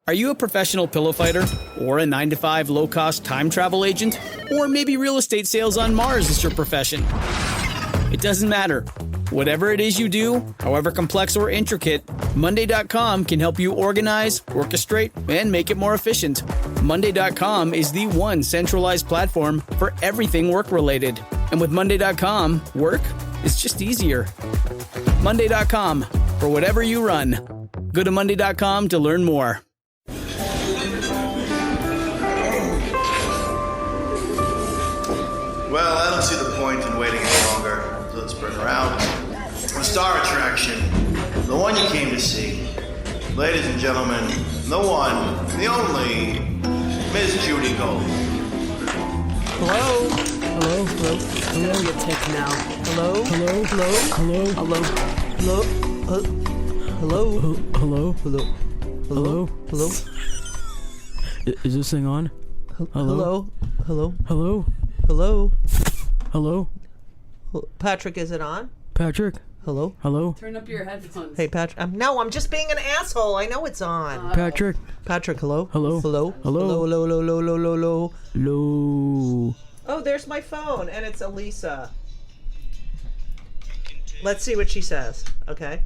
Are you a professional pillow fighter? Or a 9-to-5 low-cost time travel agent? Or maybe real estate sales on Mars is your profession? It doesn't matter. Whatever it is you do, however complex or intricate, Monday.com can help you organize, orchestrate, and make it more efficient. Monday.com is the one centralized platform for everything work-related. And with Monday.com, work is just easier. Monday.com, for whatever you run. Go to Monday.com to learn more. Well, I don't see the point in waiting any longer, so let's bring her out. The star attraction, the one you came to see. Ladies and gentlemen, the one, the only, Miss Judy Gold. Hello? Hello? Hello? It's gonna be a tick now. Hello? Hello? Hello? Hello? Hello? Hello? Hello? Hello? Hello? Hello? Is this thing on? Hello? Hello? Hello? Hello? Hello? Patrick, is it on? Patrick? Hello? Hello? Turn up your headphones. Hey, Patrick. No, I'm just being an asshole. I know it's on. Patrick? Patrick, hello? Hello? Hello? Hello? Hello? Hello? Hello? Hello? Hello? Hello? Hello? Oh, there's my phone, and it's Elisa. Let's see what she says. Okay.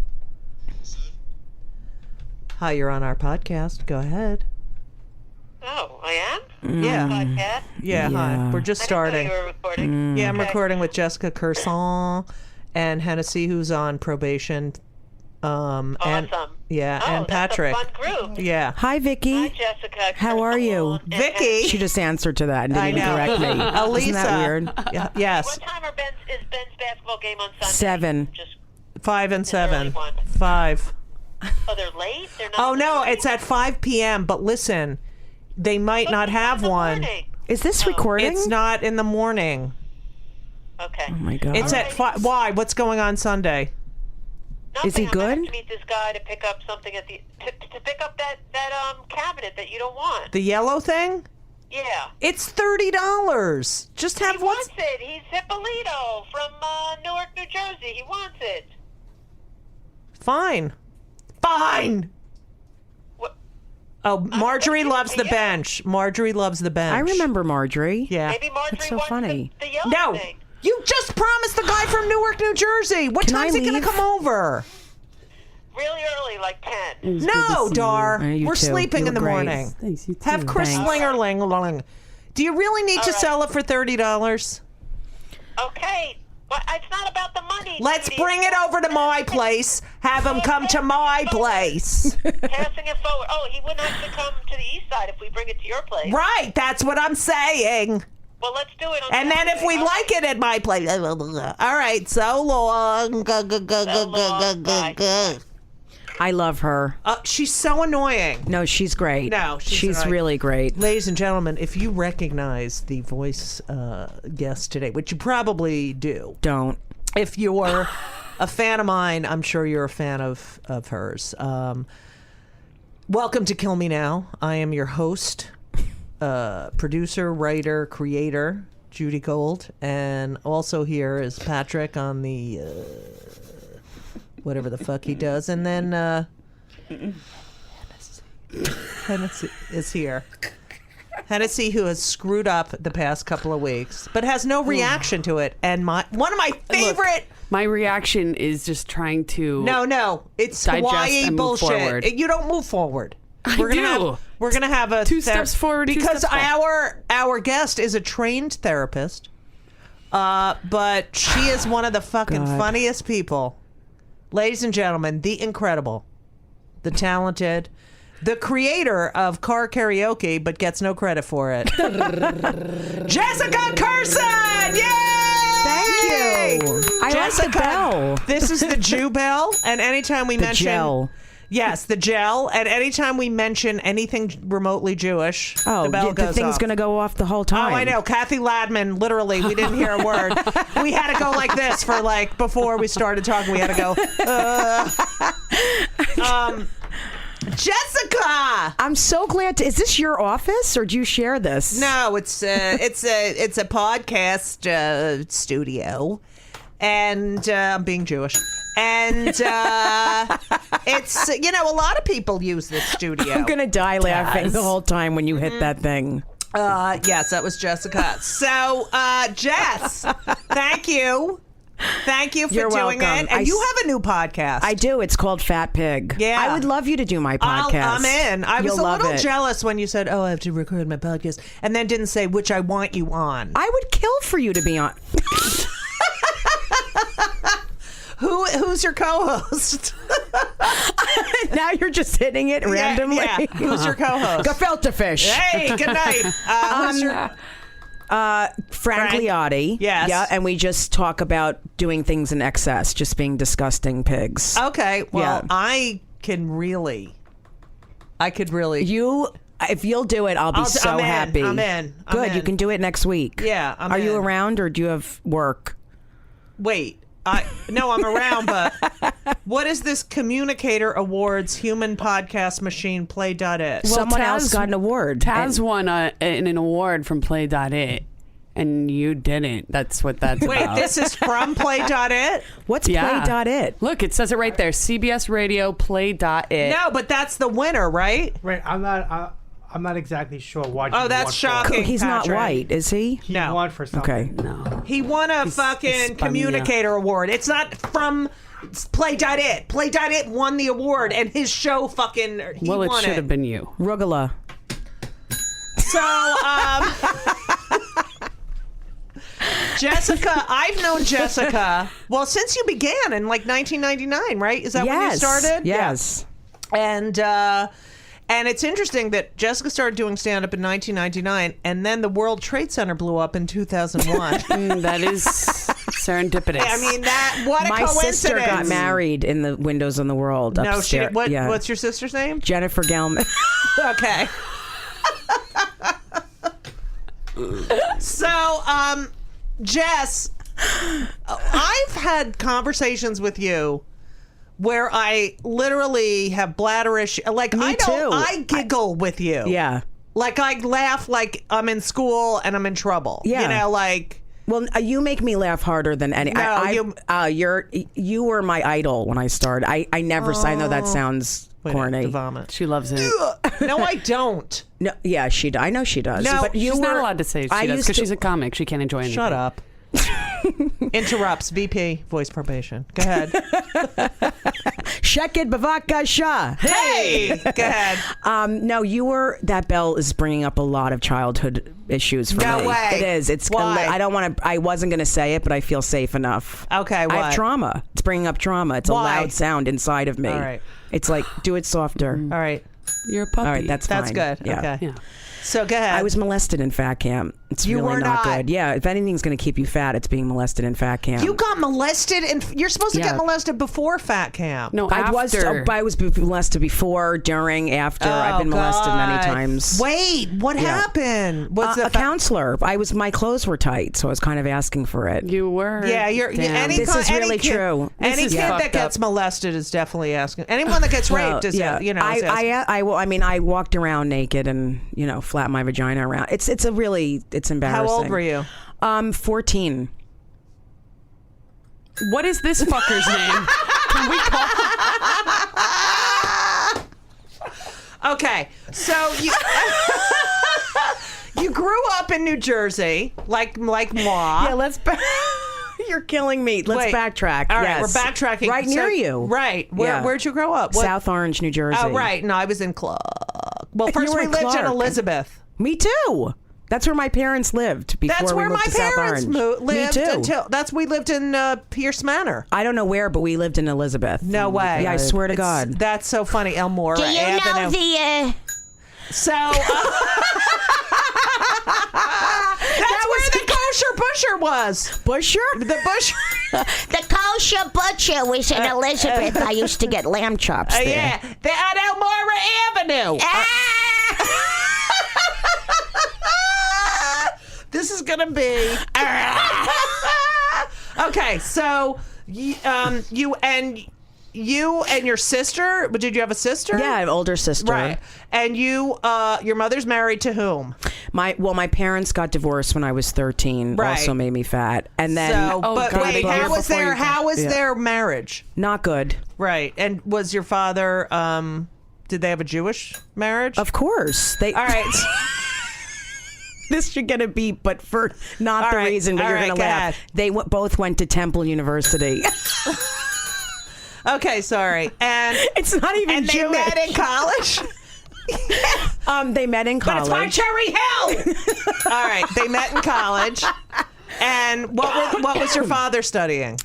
Hi, you're on our podcast. Go ahead. Oh, I am? Yeah. Podcast? Yeah, hi. We're just starting. I didn't know you were recording. Yeah, I'm Okay. recording with Jessica Kirson and Hennessy, who's on probation. Awesome. And That's Patrick. a fun group. Yeah. Hi, Vicky. Hi, Jessica. How are you? And Vicky. She just answered to that and I didn't know. correct me. Elisa. Isn't that weird? Yes. What time is Ben's basketball game on Sunday? 7. Just 5 and 7. early one. 5. Oh, they're late? They're not Oh, no, early? it's at 5 p.m., but listen, they might But not it's have in the one. morning. Is this recording? It's not in the morning. Okay. Oh, my God. It's at 5. Why? What's going on Sunday? Nothing. Is he I'm gonna have good? to meet this guy to pick up something at the to pick up that cabinet that you don't want. The yellow thing? Yeah. It's $30. Just have He one. wants it. He's Hippolito from Newark, New Jersey. He wants it. Fine. Fine. What? Oh, Marjorie gonna loves give it the to you. bench. Marjorie loves the bench. I remember Marjorie. Yeah. Maybe Marjorie That's so wants funny. the yellow No. thing. You just promised the guy from Newark, New Jersey. What Can time's I he going to leave? come over? Really early, like 10. No, Dar. You We're too. sleeping You in the look great. morning. Thanks, you Have too. Chris Thanks. Slinger-ling. Do you really need to right. sell it for $30? Okay. But it's not about the money. Let's Judy. bring it over to my place. Have him come to my place. Passing it forward. Oh, he wouldn't have to come to the east side if we bring it to your place. Right, that's what I'm saying. Well, let's do it. On And then if we Saturday. like it at my place. All right, so long. long, bye. I love her. She's so annoying. No, she's great. No, she's annoying. really great. Ladies and gentlemen, if you recognize the voice guest today, which you probably do, Don't. if you're a fan of mine, I'm sure you're a fan of hers. Welcome to Kill Me Now. I am your host, producer, writer, creator, Judy Gold, and also here is Patrick on the whatever the fuck he does, and then Hennessy is here. Hennessy, who has screwed up the past couple of weeks, but has no reaction to it. And one of my favorite. My reaction is just trying to No, it's digest Hawaii and move bullshit. forward. You don't move forward. I do. We're gonna have a Two steps forward, two because steps back. our guest is a trained therapist, but she is one of the fucking God. funniest people. Ladies and gentlemen, the incredible, the talented, the creator of car karaoke, but gets no credit for it. Jessica Kirson! Yay! Thank you. I like the bell. This is the Jew bell, and anytime we mention gel. yes, the gel, and anytime we mention anything remotely Jewish, Oh, the bell the goes thing's off. going to go off the whole Oh, time. I know. Kathy Ladman, literally, we didn't hear a word. We had to go like this for before we started talking. We had to go. Jessica. I'm so glad to. Is this your office or do you share this? No, it's a podcast studio, and I'm being Jewish. And it's, a lot of people use this studio. I'm gonna die laughing the whole time when you hit that thing. Yes, that was Jessica. So, Jess, thank you. Thank you for You're doing welcome. it. And you have a new podcast. I do. It's called Fat Pig. Yeah. I would love you to do my podcast. I'm in. I was You'll a love little it. jealous when you said, "Oh, I have to record my podcast," and then didn't say which I want you on. I would kill for you to be on. Who's your co-host? Now you're just hitting it randomly. Yeah. Who's your co-host? Gefilte fish. Hey, good night. Who's your... Frank Liotti. Yes. Yeah, and we just talk about doing things in excess, just being disgusting pigs. Okay, well, Yeah. I could really... You, if you'll do it, I'll be so I'm in. happy. I'm in. Good, you can do it next week. Yeah, I'm Are you in. around or do you have work? Wait. No, I'm around, but what is this Communicator Awards Human Podcast Machine Play.it? Well, Someone Taz- else got an award. Taz won an award from Play.it, and you didn't. That's what that's Wait, about. this is from Play.it? What's Yeah. Play.it? Look, it says it right there. CBS Radio Play.it. No, but that's the winner, right? Right, I'm not exactly sure what. Oh, he that's won for. shocking. He's not Patrick. white, is he? He No. won for something. Okay. No. He won a He's fucking Spania. Communicator Award. It's not from Play.it. Play.it won the award, and his show fucking he Well, it won should have been you. Rugula. So, Jessica, I've known Jessica, well, since you began in like 1999, right? Is that when you started? Yes. Yeah. And it's interesting that Jessica started doing stand-up in 1999, and then the World Trade Center blew up in 2001. That is serendipitous. I mean, what a My coincidence. sister got married in the Windows on the World No, upstairs. she didn't. Yeah. What's your sister's name? Jennifer Gelman. Okay. So, Jess, I've had conversations with you where I literally have bladder issue. Like, Me too. I giggle with you. Yeah. Like, I laugh like I'm in school and I'm in trouble. Yeah. You know, like... Well, you make me laugh harder than any. No, you were my idol when I started. I never. I know that sounds Wait, corny. to vomit. she loves it. No, I don't. No, yeah, I know she does. No, but you She's were not allowed to say she I does used because to- she's a comic. She can't enjoy anything. Shut up. Interrupts. VP. Voice probation. Go ahead. Sheket Bavaka Shah. Hey! Go ahead. No, you were. That bell is bringing up a lot of childhood issues for No me. way. It is. It's. Why? I don't want to. I wasn't going to say it, but I feel safe enough. Okay, I what? have trauma. It's bringing up trauma. It's Why? a loud sound inside of me. All right. It's like, do it softer. All right. You're a puppy. All right, that's fine. That's good. Yeah. Okay. Yeah. So go ahead. I was molested in fat camp. It's You really were not not. good. Yeah, if anything's going to keep you fat, it's being molested in fat camp. You got molested, and you're supposed to Yeah. get molested before fat camp. No, I after. was molested before, during, after. I've been molested many God. times. Wait, what happened? Was A counselor. My clothes were tight, so I was kind of asking for it. You were. Yeah, Damn. This is really kid, true. Any This is kid that fucked gets up. molested is definitely asking. Anyone that gets raped is, yeah. is asking. I walked around naked and flapped my vagina around. It's embarrassing. How old were you? 14. What is this fucker's name? Can we call? Okay, so you you grew up in New Jersey, like moi. Yeah, let's. You're killing me. Let's Wait. backtrack. All right, Yes. we're backtracking. Right So- near you. Right. Yeah. Where'd you grow up? What- South Orange, New Jersey. Oh, right. No, I was in Clark. Well, first You were we in lived in Clark. Elizabeth. Me too. That's where my parents lived before That's we where moved my to South parents Orange. lived Me too. until we lived in Pierce Manor. I don't know where, but we lived in Elizabeth. No way. Yeah, I swear to It's- God. That's so funny. Elmore Do you Avenue. know the, So that's where the kosher busher was. Busher? The busher. the kosher butcher was in Elizabeth. I used to get lamb chops there. Yeah, they're on Elmore Avenue. Ah! This is gonna be okay. So, you you and your sister. But did you have a sister? Yeah, I have an older sister. Right. And your mother's married to whom? My parents got divorced when I was 13. Right. Also made me fat. And then but God, wait, the year how was Yeah. their marriage? not good. Right. And was your father? Did they have a Jewish marriage? Of course. They All right. This should get a beep, but for not All the right. reason, but All you're right, going to go laugh. ahead. They both went to Temple University. Okay, sorry. And It's not even and they Jewish. met in college. They met in But college. it's my Cherry Hill. All right, they met in college. And what was your father studying?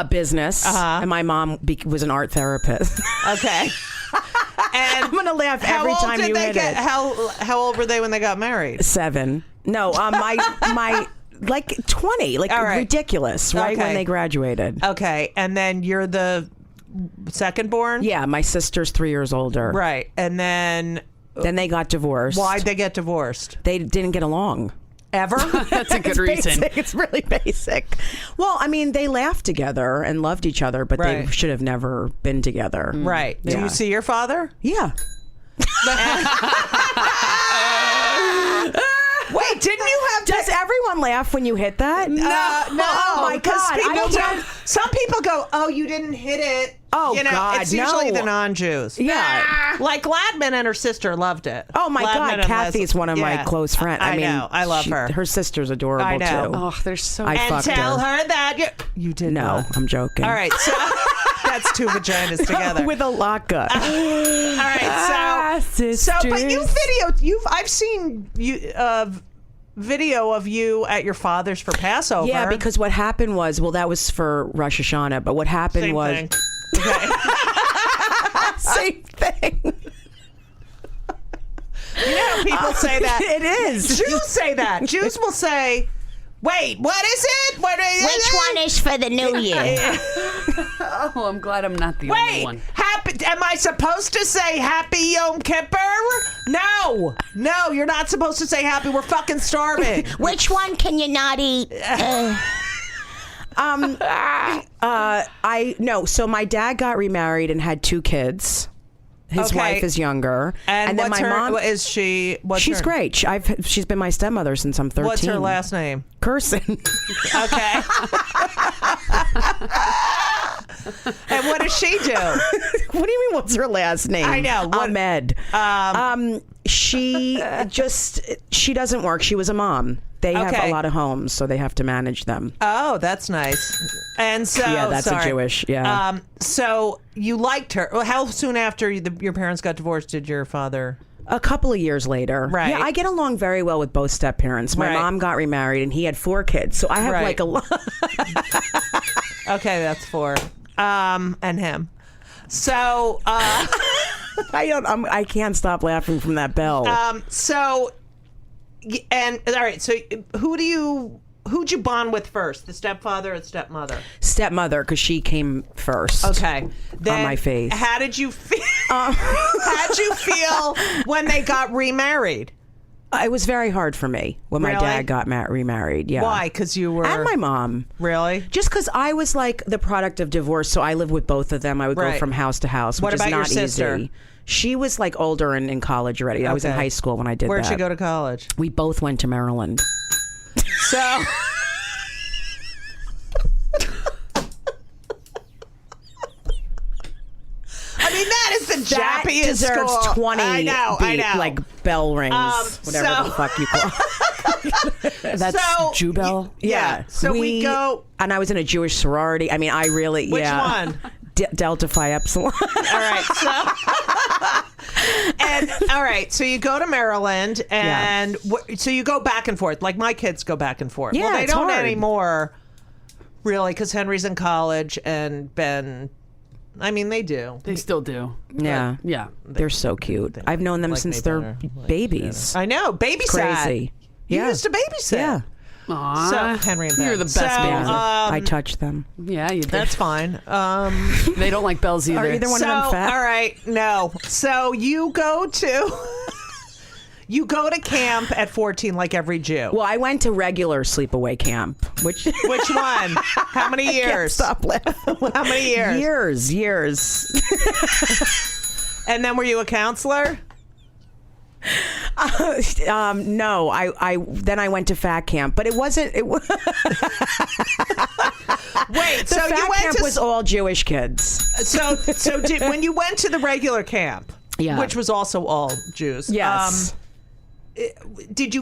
Business. And my mom was an art therapist. Okay. And I'm going to laugh how every old time did you they hit get? it. How old were they when they got married? 7. No, my like 20, like All right. ridiculous, right? Okay. When they graduated. Okay, and then you're the second born? Yeah, my sister's 3 years older. Right. And then Then they got divorced. why'd they get divorced? They didn't get along. Ever? That's a good reason. Basic. It's really basic. Well, I mean, they laughed together and loved each other, but they Right. should have never been together. Right. Do Yeah. you see your father? Yeah. Wait, didn't you have Does everyone laugh when you hit that? No, Oh my because God. people I can't- don't. Some people go, "Oh, you didn't hit it." Oh, you know, God, it's usually no. the non-Jews. Yeah. like Gladman and her sister loved it. Oh my Gladman God, and Kathy's Leslie. one of my Yeah. close friends. I mean, know. I love her. Her sister's adorable I know. too. Oh, they're so. I And fucked tell her. her that you did No, not. I'm joking. All right, so that's two vaginas together. With a laka. All right, so but I've seen video of you at your father's for Passover. Yeah, because what happened was, well, that was for Rosh Hashanah, but what happened Same was thing. Okay. same thing. You know how people say that? It is. Jews say that. Jews will say, "Wait, what is it? What is Which it? one is for the new year? Oh, I'm glad I'm not the only Wait, one. am I supposed to say Happy Yom Kippur? No, you're not supposed to say Happy. We're fucking starving. Which one can you not eat? So my dad got remarried and had 2 kids. His Okay. wife is younger, And then what's my mom is she? What's she's her, great. She's been my stepmother since I'm 13. What's her last name? Kirson. Okay. And what does she do? What do you mean? What's her last name? I know. What- Ahmed. She doesn't work. She was a mom. They have Okay. a lot of homes, so they have to manage them. Oh, that's nice. And so, Yeah, that's a sorry. Jewish, yeah. So you liked her. Well, how soon after your parents got divorced did your father? A couple of years later. Right. Yeah, I get along very well with both step parents. My Right. mom got remarried and he had 4 kids. So I have Right. like a lot. Okay, that's 4. And him. So, I can't stop laughing from that bell. and all right. So, who'd you bond with first? The stepfather or the stepmother? Stepmother, because she came first. Okay. Then, my face. How did you feel? How'd you feel when they got remarried? It was very hard for me when my Really? dad got remarried. Yeah. Why? Because you were And my mom. Really? Just because I was like the product of divorce, so I lived with both of them. I would go Right. from house to house, What which is about your not sister? easy. She was like older and in college already. I was in Okay. high school when I did Where'd that. she go to college? We both went to Maryland. So. I mean, that is the That jappiest deserves school. 20 I know. like bell rings, whatever so- the fuck you call. That's So- Jubel. Yeah. So we go. and I was in a Jewish sorority. I mean, I really Which yeah. one? Delta Phi Epsilon. All right. So you go to Maryland, and so you go back and forth. Like my kids go back and forth. Yeah, well, they it's don't hard. anymore, really, because Henry's in college and Ben. I mean, they do. They still do. Yeah. Yeah. They're so cute. I've known them like since me they're better. Like babies. I know. Babysat. Crazy. You Yeah. used to babysit. Yeah. Aww. So Henry and Ben. You're the best So, babysitter. I touched them. Yeah, you did. That's fine. They don't like bells either. Are either one of them fat? All right, no. So you go to You go to camp at 14 like every Jew. Well, I went to regular sleepaway camp, which Which one? How many years? stop laughing. How many years? Years. And then were you a counselor? No, I then I went to fat camp, but it wasn't. Wait, The so you fat went camp to was all Jewish kids. when you went to the regular camp, which was also all Jews. Yes. Did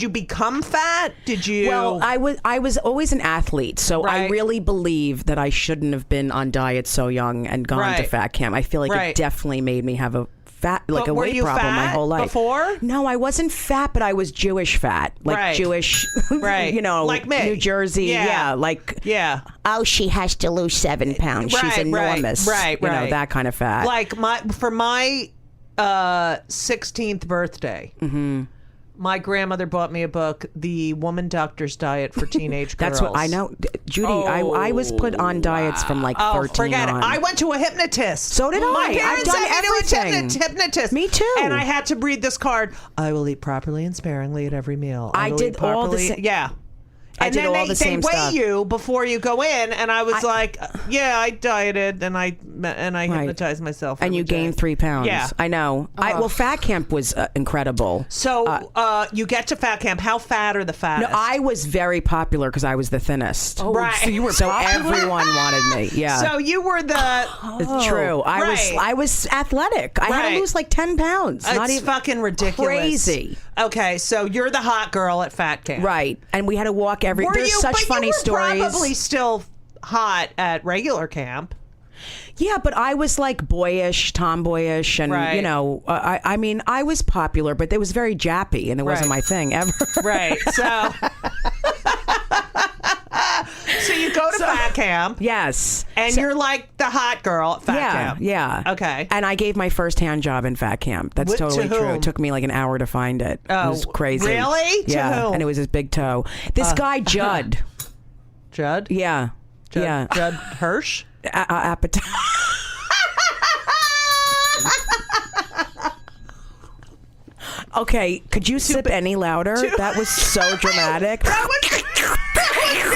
you become fat? Did you? Well, I was always an athlete, so I Right. really believe that I shouldn't have been on diet so young and gone to Right. fat camp. I feel like Right. it definitely made me have a But a were weight you problem my fat whole life. before? No, I wasn't fat, but I was Jewish fat, like Right. Jewish, Right. you know, Like me. New Jersey, Yeah. yeah. Oh, she has to lose 7 pounds. Right, She's enormous, right, you know, right. that kind of fat. Like for my 16th birthday. My grandmother bought me a book, The Woman Doctor's Diet for Teenage Girls. That's what I know, Judy. I was put on diets from like 13 forget on. it. I went to a hypnotist. So did I. My I've parents done sent me to a everything. hypnotist. Me too. And I had to read this card. I will eat properly and sparingly at every meal. I will did eat all the properly- sa- Yeah. I And did then all the same they weigh stuff. you before you go in, and I was like, "Yeah, I dieted and I hypnotized myself." and every you day. gained 3 pounds. Yeah. I know. Well, fat camp was incredible. So you get to fat camp. How fat are the No, fattest? I was very popular because I was the thinnest. Right. So you were So popular? everyone wanted me. Yeah. So you were the. It's true. right. I was athletic. I had Right. to lose like 10 pounds. Not It's even fucking ridiculous. crazy. Okay, so you're the hot girl at fat camp. Right. And we had to walk every. Were There's you? such But funny you were stories. Probably still hot at regular camp. Yeah, but I was like boyish, tomboyish, and Right. you know, I mean, I was popular, but it was very jappy, and it wasn't Right. my thing ever. Right. So. So you go to fat camp. Yes. And you're like the hot girl at fat camp. Yeah. Okay. And I gave my first hand job in fat camp. That's What- to totally true. whom? It took me like an hour to find it. It was crazy. really? To Yeah. whom? And it was his big toe. This guy, Judd. Judd? Yeah. Yeah. Judd Hirsch? Appetite. Okay, could you sip any louder? That was so dramatic. That was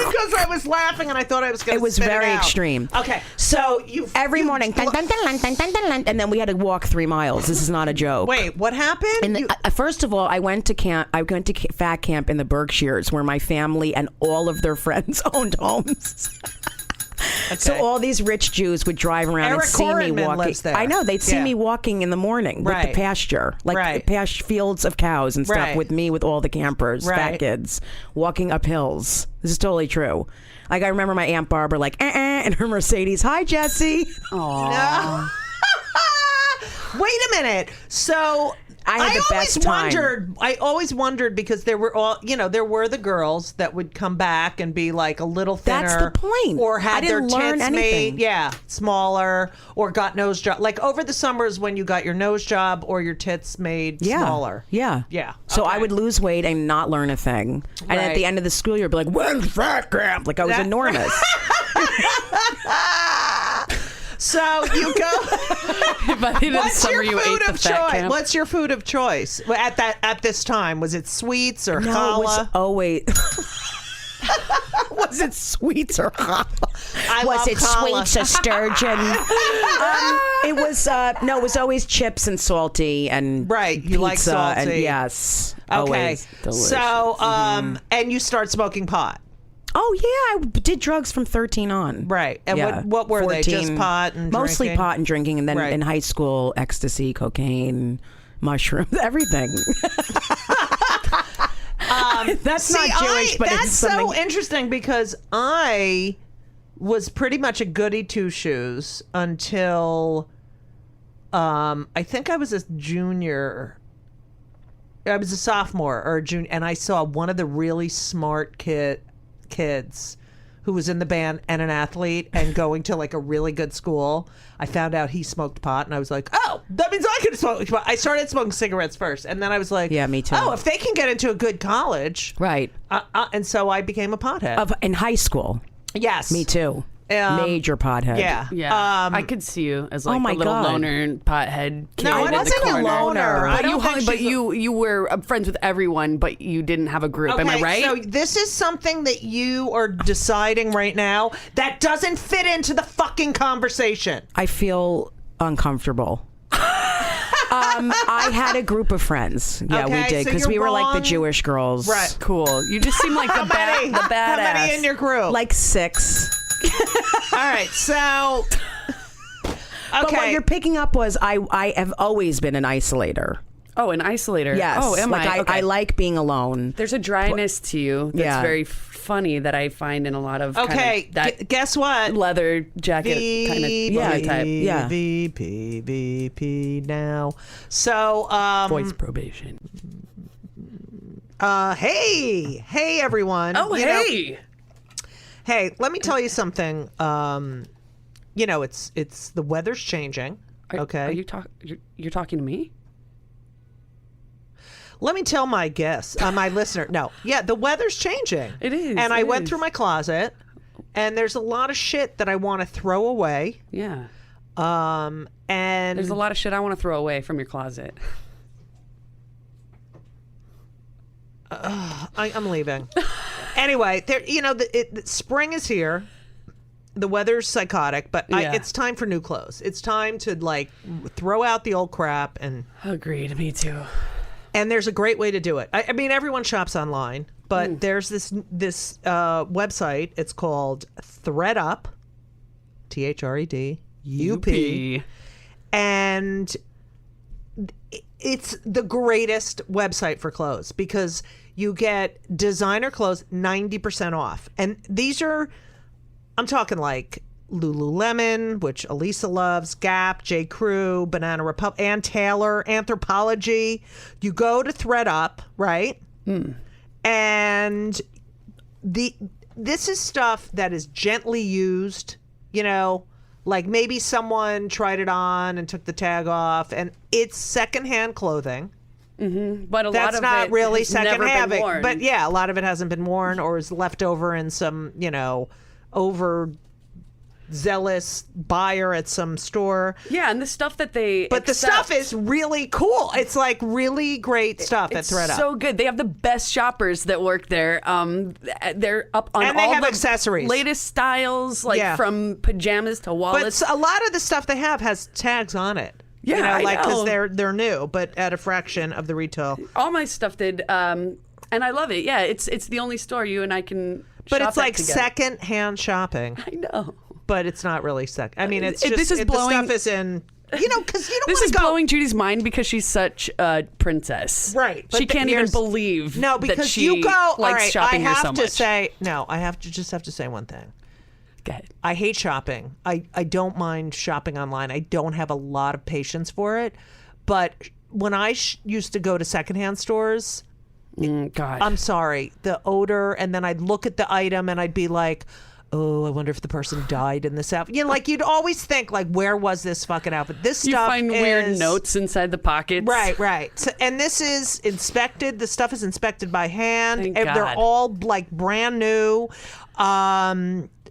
because I was laughing and I thought I was going to It was spit very out. extreme. Okay, so you Every morning, dun, dun, dun, dun, dun, dun, dun, and then we had to walk 3 miles. This is not a joke. Wait, what happened? And first of all, I went to camp. I went to fat camp in the Berkshires, where my family and all of their friends owned homes. So all these rich Jews would drive around Eric and see me Korenman walking. lives there. I know they'd see Yeah. me walking in the morning with Right. the pasture, like Right. the fields of cows and stuff, Right. with me with all the campers, Right. fat kids, walking up hills. This is totally true. Like I remember my Aunt Barbara, like, and her Mercedes. Hi, Jesse. No. Wait a minute. So I had the best time. I always wondered because there were there were the girls that would come back and be like a little thinner. That's the point. Or had I didn't their learn tits anything. made, smaller, or got nose job. Like over the summers when you got your nose job or your tits made smaller. Yeah. Yeah. So I Okay. would lose weight and not learn a thing. And at Right. the end of the school year, I'd be like, when's fat camp? Like I was enormous. So you go. But in the What's summer your you food ate the of fat choice? camp. What's your food of choice at this time? Was it sweets or No, challah? it was always. Was it sweets or I Was love it challah. sweets or sturgeon? It was no, it was always chips and salty and Right, you pizza like salty. and yes, Okay. always delicious. So, and you start smoking pot. Oh yeah, I did drugs from 13 on. Right. And Yeah. what were they? Just pot and mostly drinking? pot and drinking, and then Right. in high school, ecstasy, cocaine, mushrooms, everything. That's not Jewish, but that's it's something. so interesting because I was pretty much a goody two shoes until I think I was a junior. I was a sophomore or a junior, and I saw one of the really smart kids who was in the band and an athlete and going to like a really good school. I found out he smoked pot, and I was like, oh, that means I could smoke pot. I started smoking cigarettes first, and then I was like, Yeah, me too. Oh, if they can get into a good college. Right. And so I became a pothead. In high school. Yes. Me too. Major pothead. Yeah. Yeah, I could see you as like my a little God. loner and pothead kid No, I in the wasn't a corner. loner. I But don't you think hung, but she's a- you were friends with everyone, but you didn't have a group. Am I right? So this is something that you are deciding right now that doesn't fit into the fucking conversation. I feel uncomfortable. I had a group of friends. Yeah, Okay, we did so because you're we were like wrong. the Jewish girls. Right. Cool. You just seem like the many? badass. How many in your group? Like 6. All right, so But what you're picking up was I have always been an isolator. Oh, an isolator. Yes. Oh, am like I? Okay. I like being alone. There's a dryness to you that's Yeah. very funny that I find in a lot of okay, kind of that guess what? leather jacket kind of type. Yeah. VP now. So Voice probation. hey everyone. Oh, You know, hey. hey, let me tell you something. You know, it's the weather's changing. Okay. Are you you're talking to me? Let me tell my guests, my listener. No, yeah, the weather's changing. It is, And I it went is. through my closet, and there's a lot of shit that I want to throw away. Yeah. And There's a lot of shit I want to throw away from your closet. I'm leaving. Anyway, there. You know, spring is here. The weather's psychotic, but Yeah. it's time for new clothes. It's time to like throw out the old crap, and Agreed. Me too. there's a great way to do it. I mean, everyone shops online, but there's this website. It's called ThredUp, ThredUp, and it's the greatest website for clothes because you get designer clothes 90% off, and these are. I'm talking like Lululemon, which Elisa loves, Gap, J. Crew, Banana Republic, Ann Taylor, Anthropology. You go to ThredUp, right? And this is stuff that is gently used, you know, like maybe someone tried it on and took the tag off, and it's secondhand clothing. But a lot That's of not it really has never been secondhand, worn. but yeah, a lot of it hasn't been worn or is left over in some, you know, over zealous buyer at some store. Yeah, and the stuff that they But the stuff accept, is really cool. It's like really great stuff at it's ThredUp. so good. They have the best shoppers that work there. They're up on And they all have the accessories. latest styles, like Yeah. from pajamas to but wallets. a lot of the stuff they have has tags on it. Yeah, you know, I like because know. they're new, but at a fraction of the retail. All my stuff did, and I love it. Yeah, it's the only store you and I can. But shop it's at like together. second-hand shopping. I know. But it's not really second. I mean, it's This just is the blowing- stuff is in. You know, because you don't This want is to go. blowing Judy's mind because she's such a princess. Right. She but can't even here's- believe No, that because she you go. All likes right, shopping I here have so to much. say no. I have to say one thing. Go ahead. I hate shopping. I don't mind shopping online. I don't have a lot of patience for it. But when I used to go to secondhand stores, God. I'm sorry, the odor, and then I'd look at the item and I'd be like, oh, I wonder if the person died in this outfit. You know, like you'd always think, like, where was this fucking outfit? This you stuff find weird is- notes inside the pockets. Right. So, and this is inspected. The stuff is inspected by hand. Thank And they're God. all like brand new.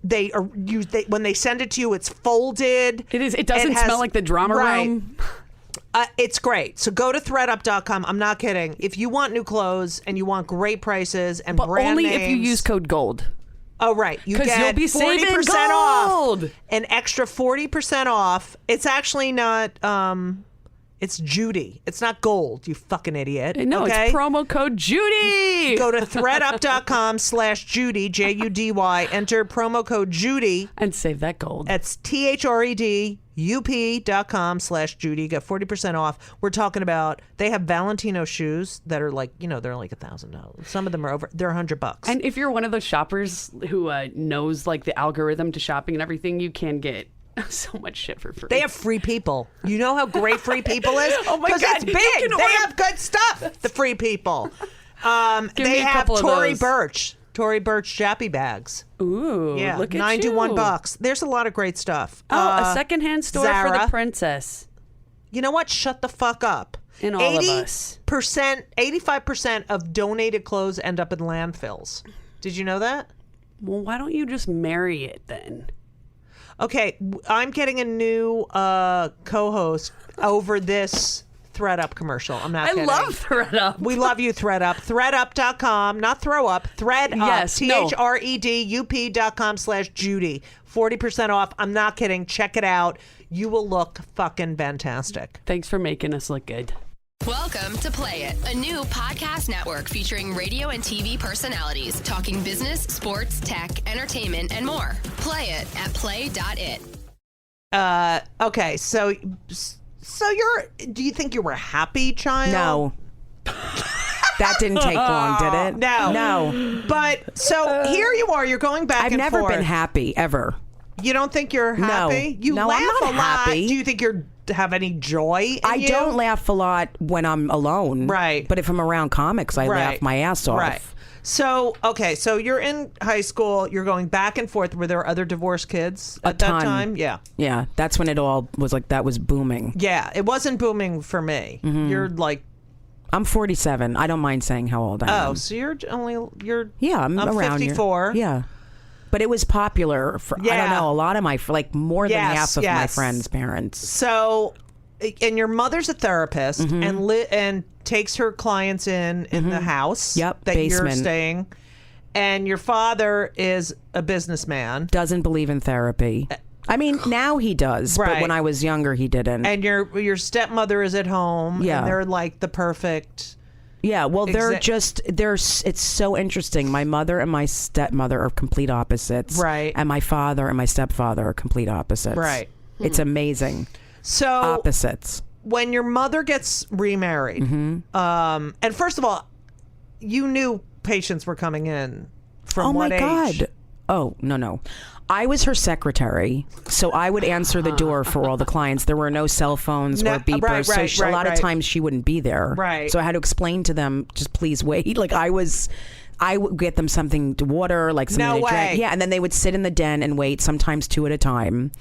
They are when they send it to you, it's folded. It is. It doesn't has- smell like the drama right. room. It's great. So go to threadup.com. I'm not kidding. If you want new clothes and you want great prices and But brand only names, if you use code GOLD. Oh, right. You 'Cause get you'll be saving 40% gold. off. An extra 40% off. It's actually not, it's Judy. It's not gold, you fucking idiot. No, okay? it's promo code Judy. Go to threadup.com/Judy, Judy. Enter promo code Judy. And save that gold. That's thredup.com/Judy. Get 40% off. We're talking about, they have Valentino shoes that are like, you know, they're like $1,000. Some of them are over, they're $100. And if you're one of those shoppers who knows like the algorithm to shopping and everything, you can get so much shit for free. They have free people. You know how great free people is? Oh my God, Because it's you big. can They order- have good stuff, the free people. Give They me a have couple of Tory those. Birch Jappy bags. Ooh, Yeah, look at $91. There's a lot of great stuff. Oh, a secondhand store for Zara. the princess. You know what? Shut the fuck up. And all of us. 85% of donated clothes end up in landfills. Did you know that? Well, why don't you just marry it then? Okay, I'm getting a new co-host over this ThreadUp commercial. I'm not kidding. I love ThreadUp. We love you, ThreadUp. ThreadUp.com, not throw up. ThreadUp. Yes, no. ThredUp.com/Judy. 40% off. I'm not kidding. Check it out. You will look fucking fantastic. Thanks for making us look good. Welcome to Play It, a new podcast network featuring radio and TV personalities talking business, sports, tech, entertainment, and more. Play it at play.it. Okay, so do you think you were a happy child? No. That didn't take long, did it? No. But so here you are. You're going back I've and never forth. been happy, ever. You don't think you're happy? You No, laugh I'm not a lot. happy. Do you think you have any joy in you? don't laugh a lot when I'm alone. Right. But if I'm around comics, I laugh my ass off. Right. So, okay, so you're in high school. You're going back and forth. Were there other divorced kids at that time? Yeah. Yeah, that's when it all was like, that was booming. Yeah, it wasn't booming for me. Mm-hmm. You're like... I'm 47. I don't mind saying how old I am. Oh, so you're... Yeah, I'm around 54. Yeah. But it was popular for, I don't know, a lot of my, like more than half of my friends' parents. So, and your mother's a therapist and takes her clients in the house that basement. you're staying. And your father is a businessman. Doesn't believe in therapy. I mean, now he does, but when I was younger, he didn't. And your stepmother is at home. Yeah. And they're like the perfect... Yeah, well, it's so interesting. My mother and my stepmother are complete opposites. Right. And my father and my stepfather are complete opposites. Right. It's amazing. So opposites. When your mother gets remarried, and first of all, you knew patients were coming in from what age? Oh, my God. Oh, no. I was her secretary, so I would answer the door for all the clients. There were no cell phones or beepers, a lot of times she wouldn't be there. Right. So I had to explain to them, just please wait. Like I would get them something to water, like something to drink. Yeah, and then they would sit in the den and wait, sometimes 2 at a time.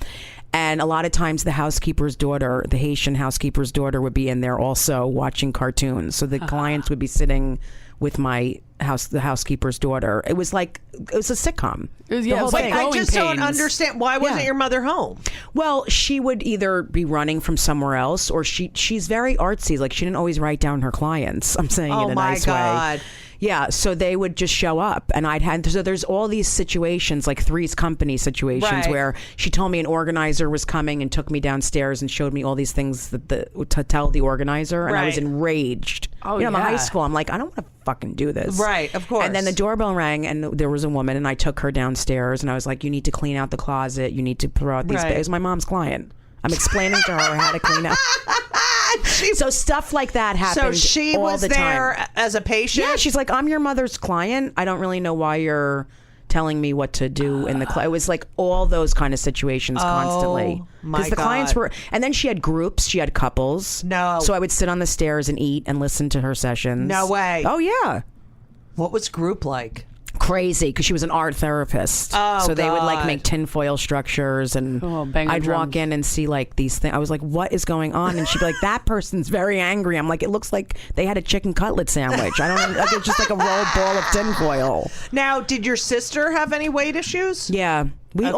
And a lot of times the housekeeper's daughter, the Haitian housekeeper's daughter, would be in there also watching cartoons. So the clients would be sitting with the housekeeper's daughter. It was a sitcom. I just don't understand. Why wasn't your mother home? Well, she would either be running from somewhere else, or she's very artsy. Like she didn't always write down her clients. I'm saying in a nice way. Yeah, so they would just show up, and so there's all these situations, like Three's Company situations, where she told me an organizer was coming and took me downstairs and showed me all these things to tell the organizer, and I was enraged. Oh, I'm in high school. I'm like, I don't want to fucking do this. Right, of course. And then the doorbell rang, and there was a woman, and I took her downstairs, and I was like, you need to clean out the closet. You need to throw out these bags. It was my mom's client. I'm explaining to her how to clean up. So stuff like that happened. So she was there as a patient? Yeah, she's like, I'm your mother's client. I don't really know why you're telling me what to do in the it was like all those kind of situations constantly. Because the clients were, and then she had groups, she had couples. No. So I would sit on the stairs and eat and listen to her sessions. No way. Oh, yeah. What was group like? Crazy, because she was an art therapist. So they would like make tinfoil structures, and I'd walk in and see like these things. I was like, what is going on? And she'd be like, that person's very angry. I'm like, it looks like they had a chicken cutlet sandwich. I don't know, like, it's just like a rolled ball of tinfoil. Now, did your sister have any weight issues? Yeah. The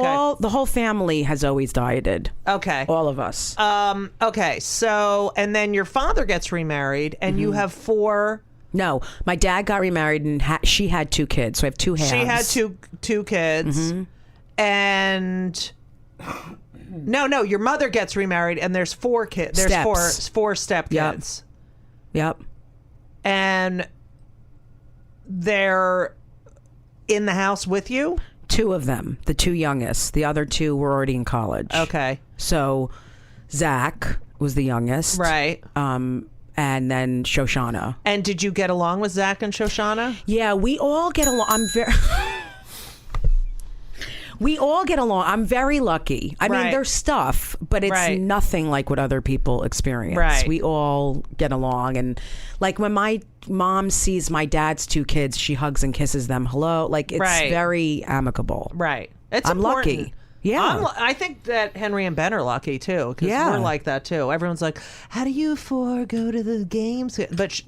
whole family has always dieted. Okay. All of us. Okay, so, and then your father gets remarried, and you have 4... No, my dad got remarried and she had 2 kids, so I have 2 halves. She had two kids, and no, your mother gets remarried, and there's 4 kids. There's four step kids. Yep. And they're in the house with you? 2 of them, the 2 youngest. The other 2 were already in college. Okay. So Zach was the youngest. Right. And then Shoshana. And did you get along with Zach and Shoshana? Yeah, we all get along. We all get along. I'm very lucky. I mean, there's stuff, but it's nothing like what other people experience. Right. We all get along. And like when my mom sees my dad's 2 kids, she hugs and kisses them. Hello. Like it's very amicable. Right. I'm important. lucky. Yeah. I think that Henry and Ben are lucky too, because we're like that too. Everyone's like, how do you 4 go to the games? But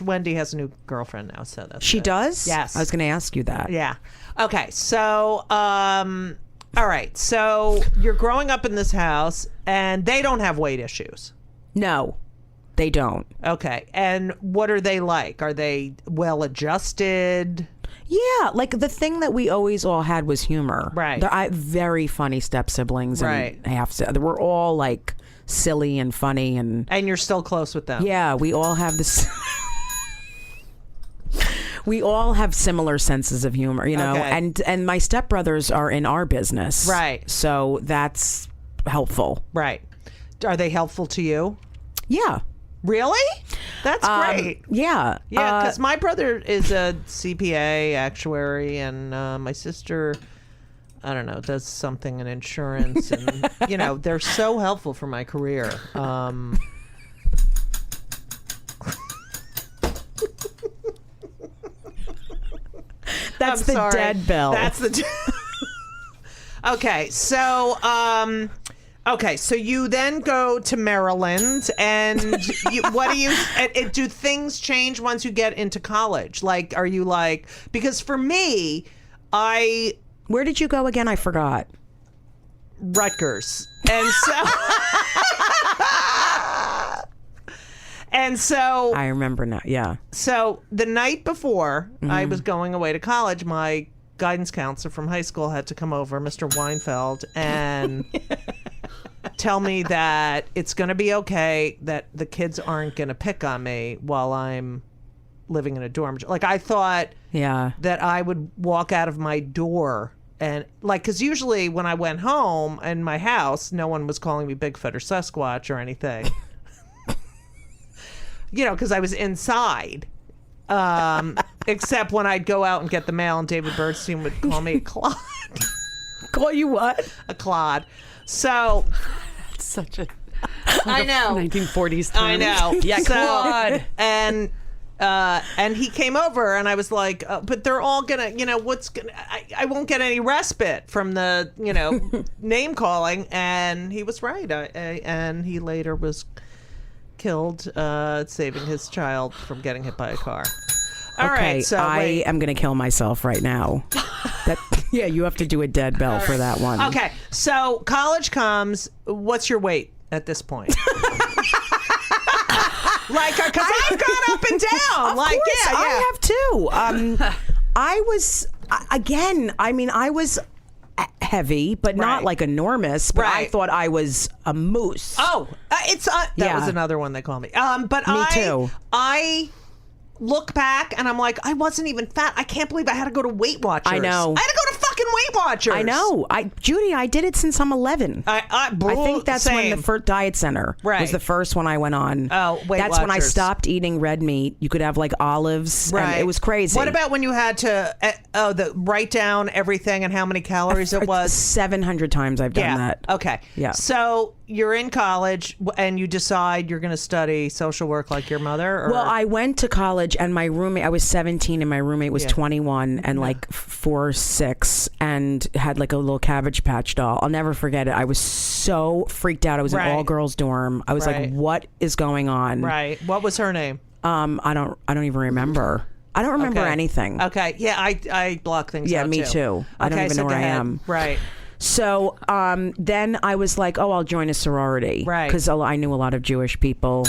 Wendy has a new girlfriend now, so that's She does? Yes. I was going to ask you that. Yeah. Okay, so All right. So you're growing up in this house, and they don't have weight issues. No, they don't. Okay. And what are they like? Are they well adjusted? Yeah, like the thing that we always all had was humor. Right. They're very funny step siblings. Right. And we're all like silly and funny and you're still close with them. Yeah, we all have this. We all have similar senses of humor, you know. Okay. And my stepbrothers are in our business, right? So that's helpful, right? Are they helpful to you? Yeah. Really? That's great. Yeah. Yeah, because my brother is a CPA actuary, and my sister, I don't know, does something in insurance, and you know, they're so helpful for my career. That's the dead bell. That's the. Okay, so so you then go to Maryland, and what do you? Do things change once you get into college? Like, are you like? Because for me, where did you go again? I forgot. Rutgers, and so. And so I remember now. Yeah. So the night before I was going away to college, my guidance counselor from high school had to come over, Mr. Weinfeld, and tell me that it's going to be okay, that the kids aren't going to pick on me while I'm living in a dorm. Like, I thought that I would walk out of my door and, like, because usually when I went home in my house, no one was calling me Bigfoot or Sasquatch or anything. You know, because I was inside. Except when I'd go out and get the mail, and David Bernstein would call me a clod. Call you what? A clod. So that's such a I know 1940s term. I know. Yeah, clod. And he came over, and I was like, but they're all gonna, you know, I won't get any respite from the, you know, name calling. And he was right. And he later was killed, saving his child from getting hit by a car. All right, so I am going to kill myself right now. Yeah, you have to do a dead bell for that one. Okay, so college comes. What's your weight at this point? Like, because I've gone up and down. Of like, course, yeah, I have too. I was I was heavy, but not like enormous. But I thought I was a moose. Oh, that was another one they call me. But me too. I look back and I'm like, I wasn't even fat. I can't believe I had to go to Weight Watchers. I know. I had to go to fucking Weight Watchers. I know. Judy, I did it since I'm 11. I think that's when the first Diet Center was the first one I went on. Oh, Weight That's when I Watchers. stopped eating red meat. You could have like olives. Right. And it was crazy. What about when you had to write down everything and how many calories it was? 700 times I've done that. Okay. Yeah. So you're in college and you decide you're going to study social work like your mother? Or? Well, I went to college and my roommate, I was 17 and my roommate was 21 and like 4'6" and had like a little Cabbage Patch doll. I'll never forget it. I was so freaked out. I was in an all girls dorm. I was like, what is going on? Right. What was her name? I don't even remember. I don't remember anything. Okay. Yeah, I block things out Yeah, me too. I don't even know where I am. Right. So then I was like, oh, I'll join a sorority. Right. Because I knew a lot of Jewish people.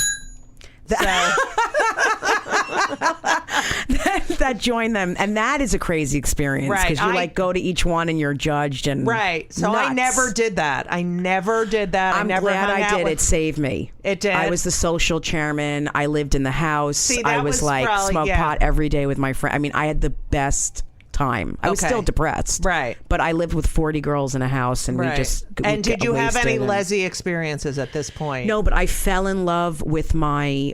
That joined them, and that is a crazy experience because you like go to each one and you're judged and so nuts. I never did that. I'm glad I did. It saved me. It did. I was the social chairman. I lived in the house. See, I was like smoke pot every day with my friend. I mean, I had the best time. I was still depressed, right? But I lived with 40 girls in a house, and we just and did you have any lesy experiences at this point? No, but I fell in love with my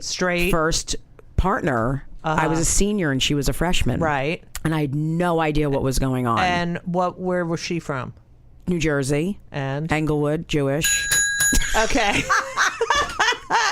first partner. I was a senior and she was a freshman, right? And I had no idea what was going on. And where was she from? New Jersey and Englewood, Jewish. Okay.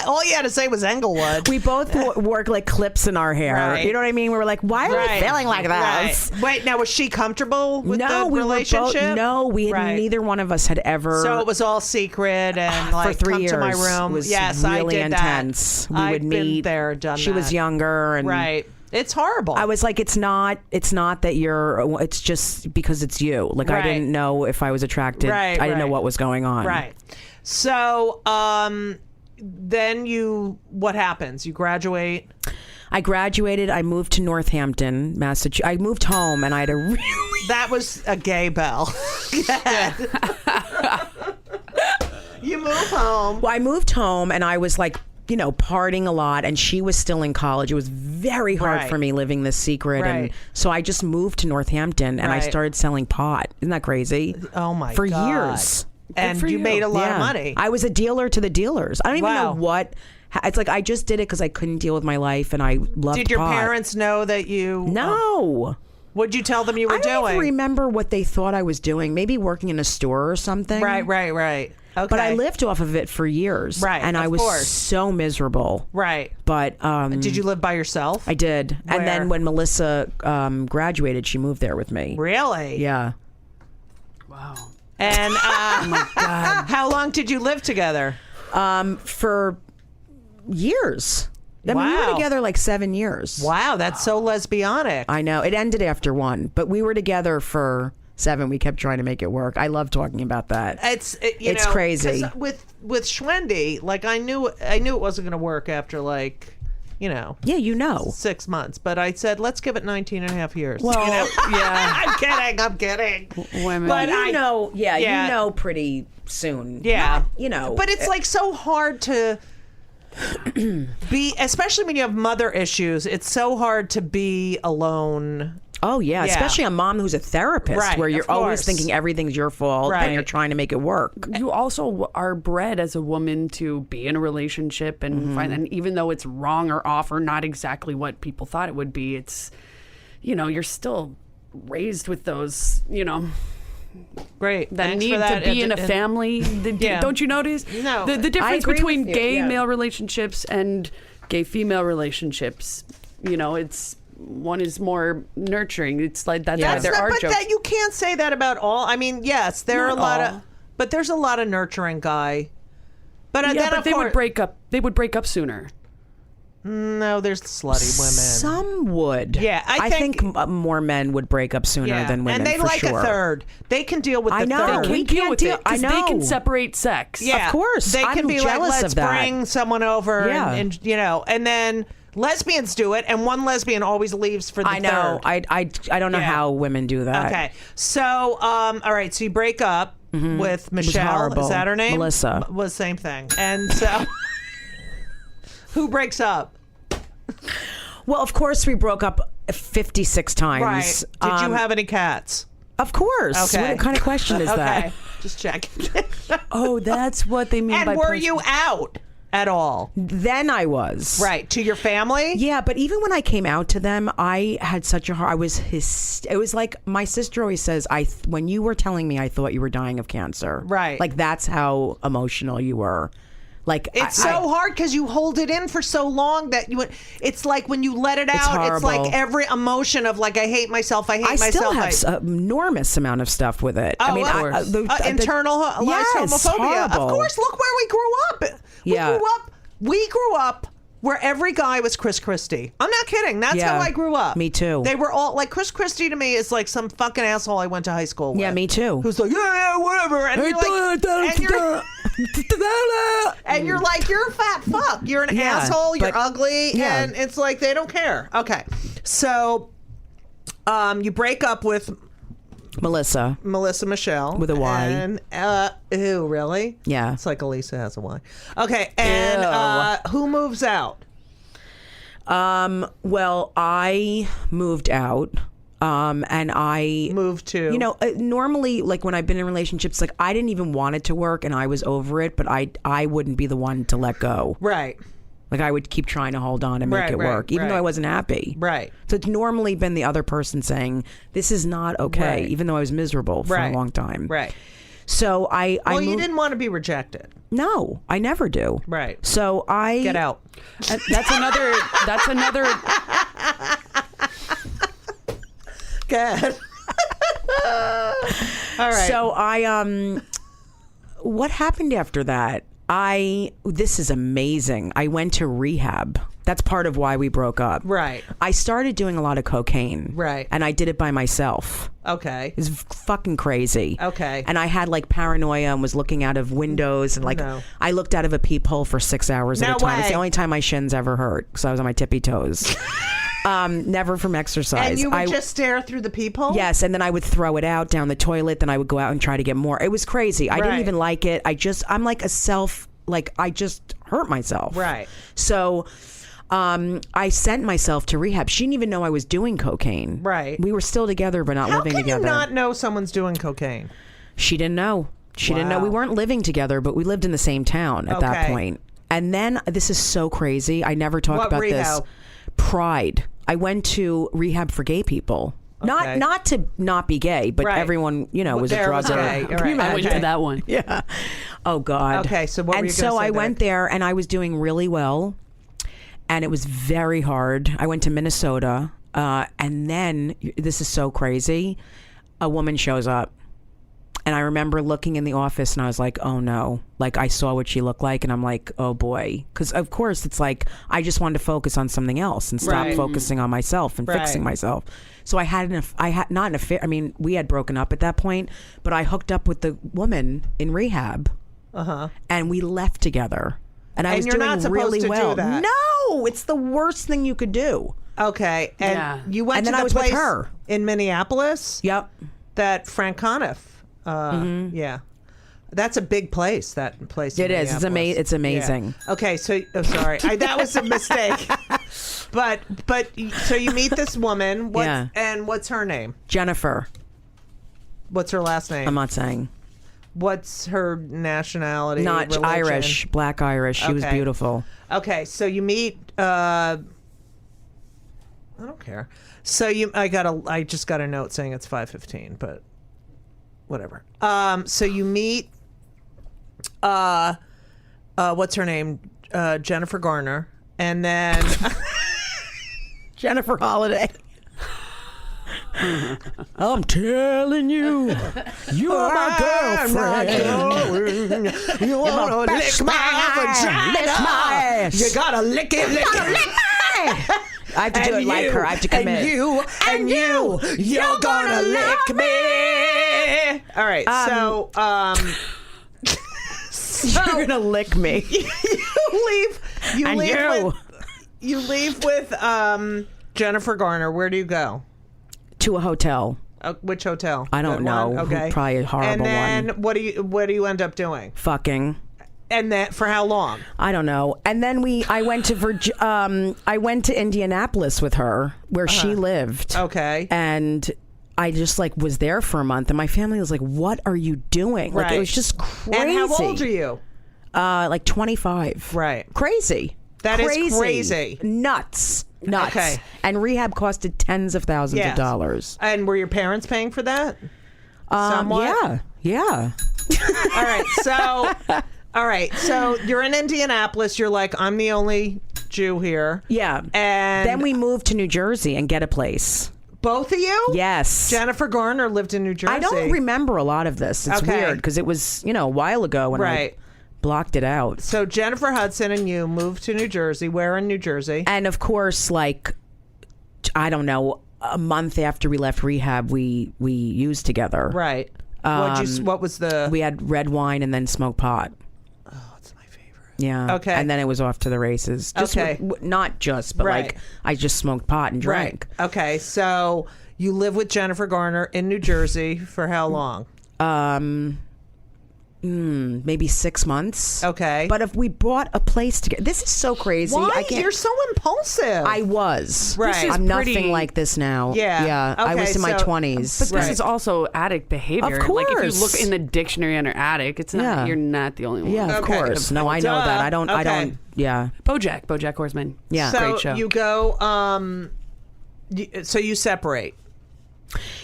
All you had to say was Englewood. We both wore like clips in our hair. Right. You know what I mean? We were like, why are we feeling like this? Right. Wait, now was she comfortable with the relationship? We had neither one of us had ever. So it was all secret and like for 3 come years. to my room. It was yes, really I did intense. That. We would I've meet. Been there, done she that. was younger and It's horrible. I was like, it's not that you're, it's just because it's you. Like, I didn't know if I was attracted. I didn't know what was going on. Right. So, then what happens? You graduate? I graduated. I moved to Northampton, Massachusetts. I moved home, and I had a really... That was a gay bell. You move home. Well, I moved home, and I was like, partying a lot, and she was still in college. It was very hard for me living this secret. And so I just moved to Northampton, and I started selling pot. Isn't that crazy? Oh, my God. For years. And you made a lot of money. I was a dealer to the dealers. I don't even know what... It's like I just did it because I couldn't deal with my life, and I loved Did your pot. parents know that you... No. What'd you tell them you were doing? I don't even remember what they thought I was doing. Maybe working in a store or something. Right. Okay. But I lived off of it for years. Right, and I was so miserable. Right. But did you live by yourself? I did. Where? And then when Melissa graduated, she moved there with me. Really? Yeah. Wow. And oh my God. How long did you live together? For years. I mean, we were together like 7 years. Wow, that's so lesbianic. I know. It ended after 1, but we were together for 7. We kept trying to make it work. I love talking about that. It's crazy. With Schwendy, like I knew it wasn't going to work after Yeah, 6 months. But I said, let's give it 19 and a half years. Well, yeah. I'm kidding. Women. But you know pretty soon. Yeah. But it's like so hard to be, especially when you have mother issues. It's so hard to be alone. Oh, yeah. Especially a mom who's a therapist, where you're always thinking everything's your fault and you're trying to make it work. You also are bred as a woman to be in a relationship and find, and even though it's wrong or off or not exactly what people thought it would be, it's, you're still raised with those, Great. that Thanks need for that. to be in a family. Don't you notice? No. The difference between gay you, male relationships and gay female relationships, it's one is more nurturing. It's like that's why there are jokes. But you can't say that about all. I mean, yes, there are a lot of, but there's a lot of nurturing guy. But they would break up. They would break up sooner. No, there's slutty women. Some would. Yeah, I think more men would break up sooner than women. And they like a third. They can deal with the third. They can deal with it because they can separate sex. Yeah, of course. They can be like, let's of that. bring someone over, and and then lesbians do it, and one lesbian always leaves for the I know. third. I don't know how women do that. Okay, so all right, so you break up with Michelle. Is that her name? Melissa. Was same thing. And so, who breaks up? Well, of course, we broke up 56 times. Right. Did you have any cats? Of course. Okay. What kind of question is that? Just check. Oh, that's what they mean by And were you out at all? Then I was. Right. To your family? Yeah, but even when I came out to them, I had such a hard... It was like my sister always says, when you were telling me, I thought you were dying of cancer. Right. Like, that's how emotional you were. Like, it's so hard because you hold it in for so long that it's like when you let it out, it's like every emotion of like, I hate myself, I hate myself. I still have an enormous amount of stuff with it. Oh, I mean, internalized homophobia. Horrible. Of course, look where we grew up. We grew up where every guy was Chris Christie. I'm not kidding. That's how I grew up. Me too. They were all like, Chris Christie to me is like some fucking asshole I went to high school with. Yeah, me too. Who's like, yeah, whatever. And you're like, you're a fat fuck. You're an asshole. You're ugly. Yeah. And it's like, they don't care. Okay. So you break up with Melissa Michelle. With a Y. And, ew, really? Yeah. It's like Elisa has a Y. Okay. And who moves out? Well, I moved out. And I moved to, normally, like when I've been in relationships, like I didn't even want it to work and I was over it, but I wouldn't be the one to let go. Right. Like I would keep trying to hold on and make it work, even though I wasn't happy. Right. So it's normally been the other person saying, this is not okay, even though I was miserable for a long time. Right. So Well, you didn't want to be rejected. No, I never do. Right. So I get out. And that's another. Good. All right. So what happened after that? This is amazing. I went to rehab. That's part of why we broke up. Right. I started doing a lot of cocaine. Right. And I did it by myself. Okay. It was fucking crazy. Okay. And I had like paranoia and was looking out of windows and like I looked out of a peephole for 6 hours at a time. It's the only time my shins ever hurt because I was on my tippy toes. Never from exercise. And you would just stare through the peephole? Yes, and then I would throw it out down the toilet. Then I would go out and try to get more. It was crazy. I didn't even like it. I'm like I just hurt myself. Right. So I sent myself to rehab. She didn't even know I was doing cocaine. Right. We were still together, but not living together. How can you not know someone's doing cocaine? She didn't know. She didn't know. We weren't living together, but we lived in the same town at that point. And then, this is so crazy. I never talk about rehab? this. Pride. I went to rehab for gay people. Okay. Not to not be gay, but everyone, was a drug addict. I went to that one. Yeah. Oh God. Okay, so what were you And gonna so say I there? went there and I was doing really well. And it was very hard. I went to Minnesota. And then, this is so crazy, a woman shows up. And I remember looking in the office and I was like, oh no. Like I saw what she looked like and I'm like, oh boy. Because of course it's like, I just wanted to focus on something else and stop focusing on myself and fixing myself. So I had not an affair. I mean, we had broken up at that point, but I hooked up with the woman in rehab. And we left together. And I was you're doing not supposed really to well. do that. No, it's the worst thing you could do. Okay. And you went And to then the I was with place her. in Minneapolis? Yep. That Frank Conniff. Yeah. That's a big place, that place. It is. It's amazing. Yeah. Okay, so sorry, that was a mistake. but so you meet this woman. And what's her name? Jennifer. What's her last name? I'm not saying. What's her nationality? Not religion? Irish, black Irish. She was beautiful. Okay, so you meet. I don't care. So I just got a note saying it's 5:15, but whatever. So you meet. What's her name? Jennifer Garner, and then Jennifer Holiday. I'm telling you, you're my girlfriend. You wanna lick my vagina? Lick my ass. You gotta lick it. Lick it. I have to do it like her. I have to commit. And you're gonna lick me. All right. You're gonna lick me. You leave with Jennifer Garner. Where do you go? To a hotel. Which hotel? I don't know. Okay. Probably a horrible one. And then what do you end up doing? Fucking. And that for how long? I don't know. And then I went to Indianapolis with her where she lived. Okay. And I just was there for a month and my family was like, what are you doing? Right. It was just crazy. And how old are you? 25. Right. Crazy. That is crazy. Nuts. Okay. And rehab costed tens of thousands of dollars. And were your parents paying for that? Somewhat? Yeah. All right. So you're in Indianapolis. You're like, I'm the only Jew here. Yeah. And then we moved to New Jersey and get a place. Both of you? Yes. Jennifer Garner lived in New Jersey. I don't remember a lot of this. It's weird because it was, a while ago when I blocked it out. So Jennifer Hudson and you moved to New Jersey. Where in New Jersey? And of course, I don't know, a month after we left rehab, we used together. Right. What was the? We had red wine and then smoked pot. Oh, it's my favorite. Yeah. Okay. And then it was off to the races. Not just, but I just smoked pot and drank. Right. Okay. So you live with Jennifer Garner in New Jersey for how long? Maybe 6 months. Okay. But if we bought a place together, this is so crazy. Why? You're so impulsive. I was. Right. I'm nothing like this now. Yeah. Yeah. I was in my 20s. But this is also addict behavior. Of course. Like if you look in the dictionary under addict, it's not. You're not the only one. Yeah, of course. No, I know that. I don't. Yeah. BoJack Horseman. Yeah. So great show. you go. So you separate.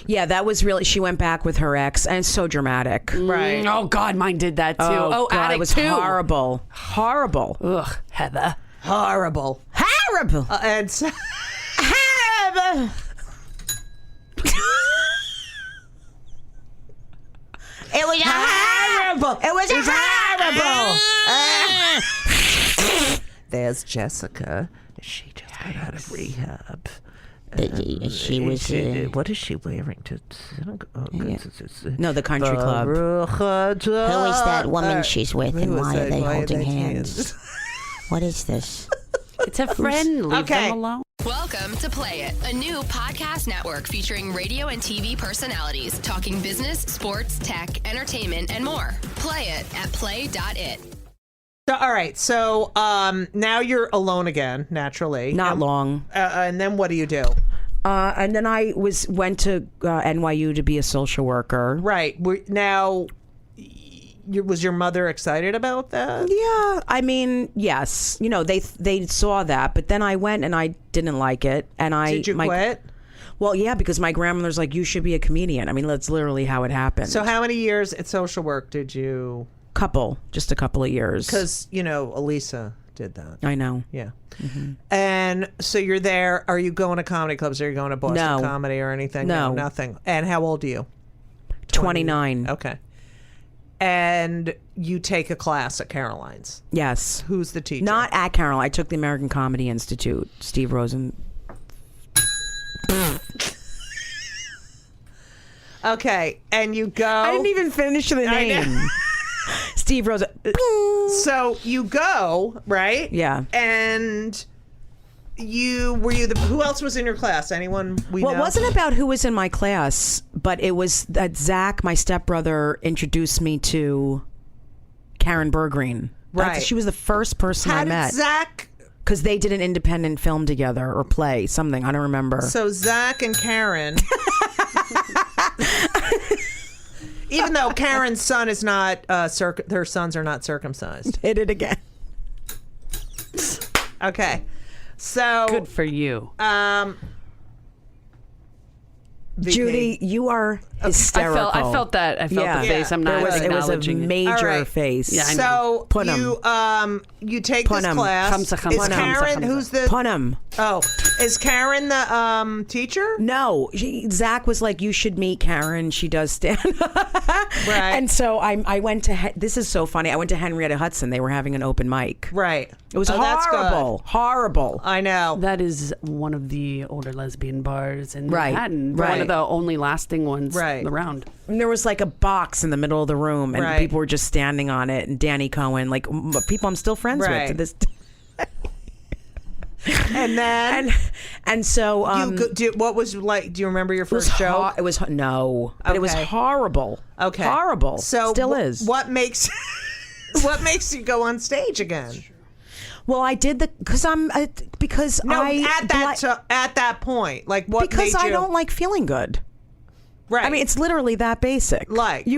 Yeah, that was really. She went back with her ex, and it's so dramatic. Right. Oh God, mine did that too. Oh God, Addict it was 2. horrible. Ugh, Heather. Horrible. And so, Horrible. It was horrible. It was horrible. There's Jessica. She just got out of rehab. She was. What is she wearing to? No, the country club. Who is that woman she's with, and why are they holding hands? What is this? It's a friend. Leave them alone. Welcome to Play It, a new podcast network featuring radio and TV personalities talking business, sports, tech, entertainment, and more. Play it at play.it. So, all right. So now you're alone again, naturally. Not long. And then what do you do? And then I went to NYU to be a social worker. Right. Now, was your mother excited about that? Yeah. I mean, yes. You know, they saw that, but then I went and I didn't like it. And Did you quit? Well, yeah, because my grandmother's like, you should be a comedian. I mean, that's literally how it happened. So how many years at social work did you... Just a couple of years. Because, Elisa did that. I know. Yeah. Mm-hmm. And so you're there. Are you going to comedy clubs? Are you going to Boston Comedy or anything? No. Nothing. And how old are you? 29. Okay. And you take a class at Caroline's? Yes. Who's the teacher? Not at Caroline. I took the American Comedy Institute. Steve Rosen. Okay. And you go... I didn't even finish the name. Steve Rosen. So you go, right? Yeah. And who else was in your class? Anyone we know? Well, it wasn't about who was in my class, but it was that Zach, my stepbrother, introduced me to Karen Bergreen. Right. She was the first person I met. How did Zach... Because they did an independent film together or play, something. I don't remember. So Zach and Karen... Even though Karen's son is not, her sons are not circumcised. Hit it again. Okay. So. Good for you. Judy, you are hysterical. I felt that. I felt the face. I'm not acknowledging it. Was a major face. Yeah, so you take this class. Is Karen, who's the... Punham. Oh, is Karen the teacher? No. Zach was like, you should meet Karen. She does stand Right. And so I went to... This is so funny. I went to Henrietta Hudson. They were having an open mic. Right. It was horrible. Horrible. I know. That is one of the older lesbian bars in Manhattan. Right. One of the only lasting ones around. And there was like a box in the middle of the room, and people were just standing on it. And Danny Cohen, like people I'm still friends with to this. And then and so what was like? Do you remember your first show? It was no, but it was horrible. Okay, horrible. So still is. What makes you go on stage again? Well, I did at that point, like what? Because made I you... don't like feeling good. Right. I mean, it's literally that basic. Like me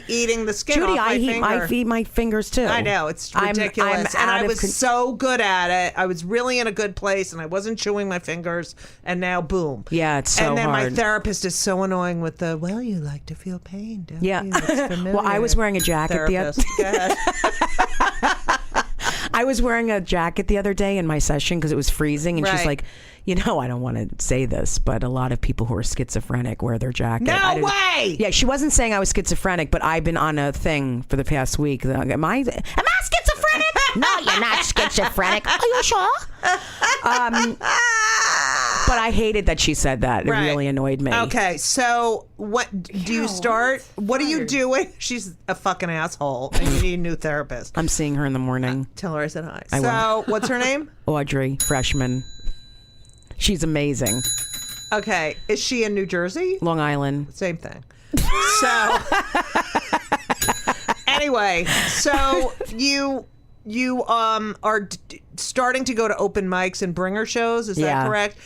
eating the skin Judy, off my finger. I eat my fingers too. I know, it's ridiculous. And I was so good at it. I was really in a good place, and I wasn't chewing my fingers. And now, boom. Yeah, it's so hard. And then my therapist is so annoying with the, well, you like to feel pain, don't you? It's familiar. Well, I was wearing a jacket Therapist. Go ahead. I was wearing a jacket the other day in my session because it was freezing, and she's like, I don't want to say this, but a lot of people who are schizophrenic wear their jacket. No way! Yeah, she wasn't saying I was schizophrenic, but I've been on a thing for the past week. Am I schizophrenic? No, you're not schizophrenic. Are you sure? But I hated that she said that. It really annoyed me. Okay, so what do you start? What are you doing? She's a fucking asshole, and you need a new therapist. I'm seeing her in the morning. Tell her I said hi. I will. What's her name? Audrey, freshman. She's amazing. Okay, is she in New Jersey? Long Island. Same thing. So, anyway, so you are starting to go to open mics and bringer shows. Is that correct?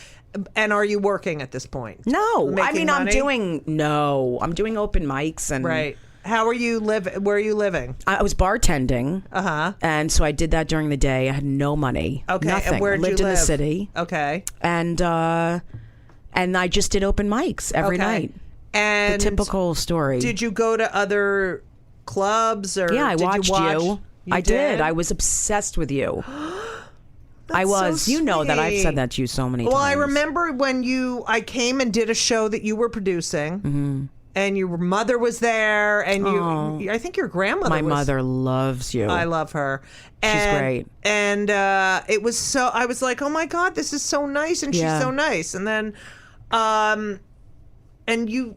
And are you working at this point? No, Making I mean money? I'm doing open mics and right. How are you living? Where are you living? I was bartending. And so I did that during the day. I had no money. Okay. Nothing. And where did lived you in live? the city. Okay. And I just did open mics every night. And the typical story. Did you go to other clubs or? Yeah, I watched you. I did. did. I was obsessed with you. That's I was. So you know that I've sweet. said that to you so many times. Well, I remember when I came and did a show that you were producing. and your mother was there, and I think your grandmother. My mother loves you. I love her. She's great. And it was so. I was like, oh my God, this is so nice, and she's so nice. And then, and you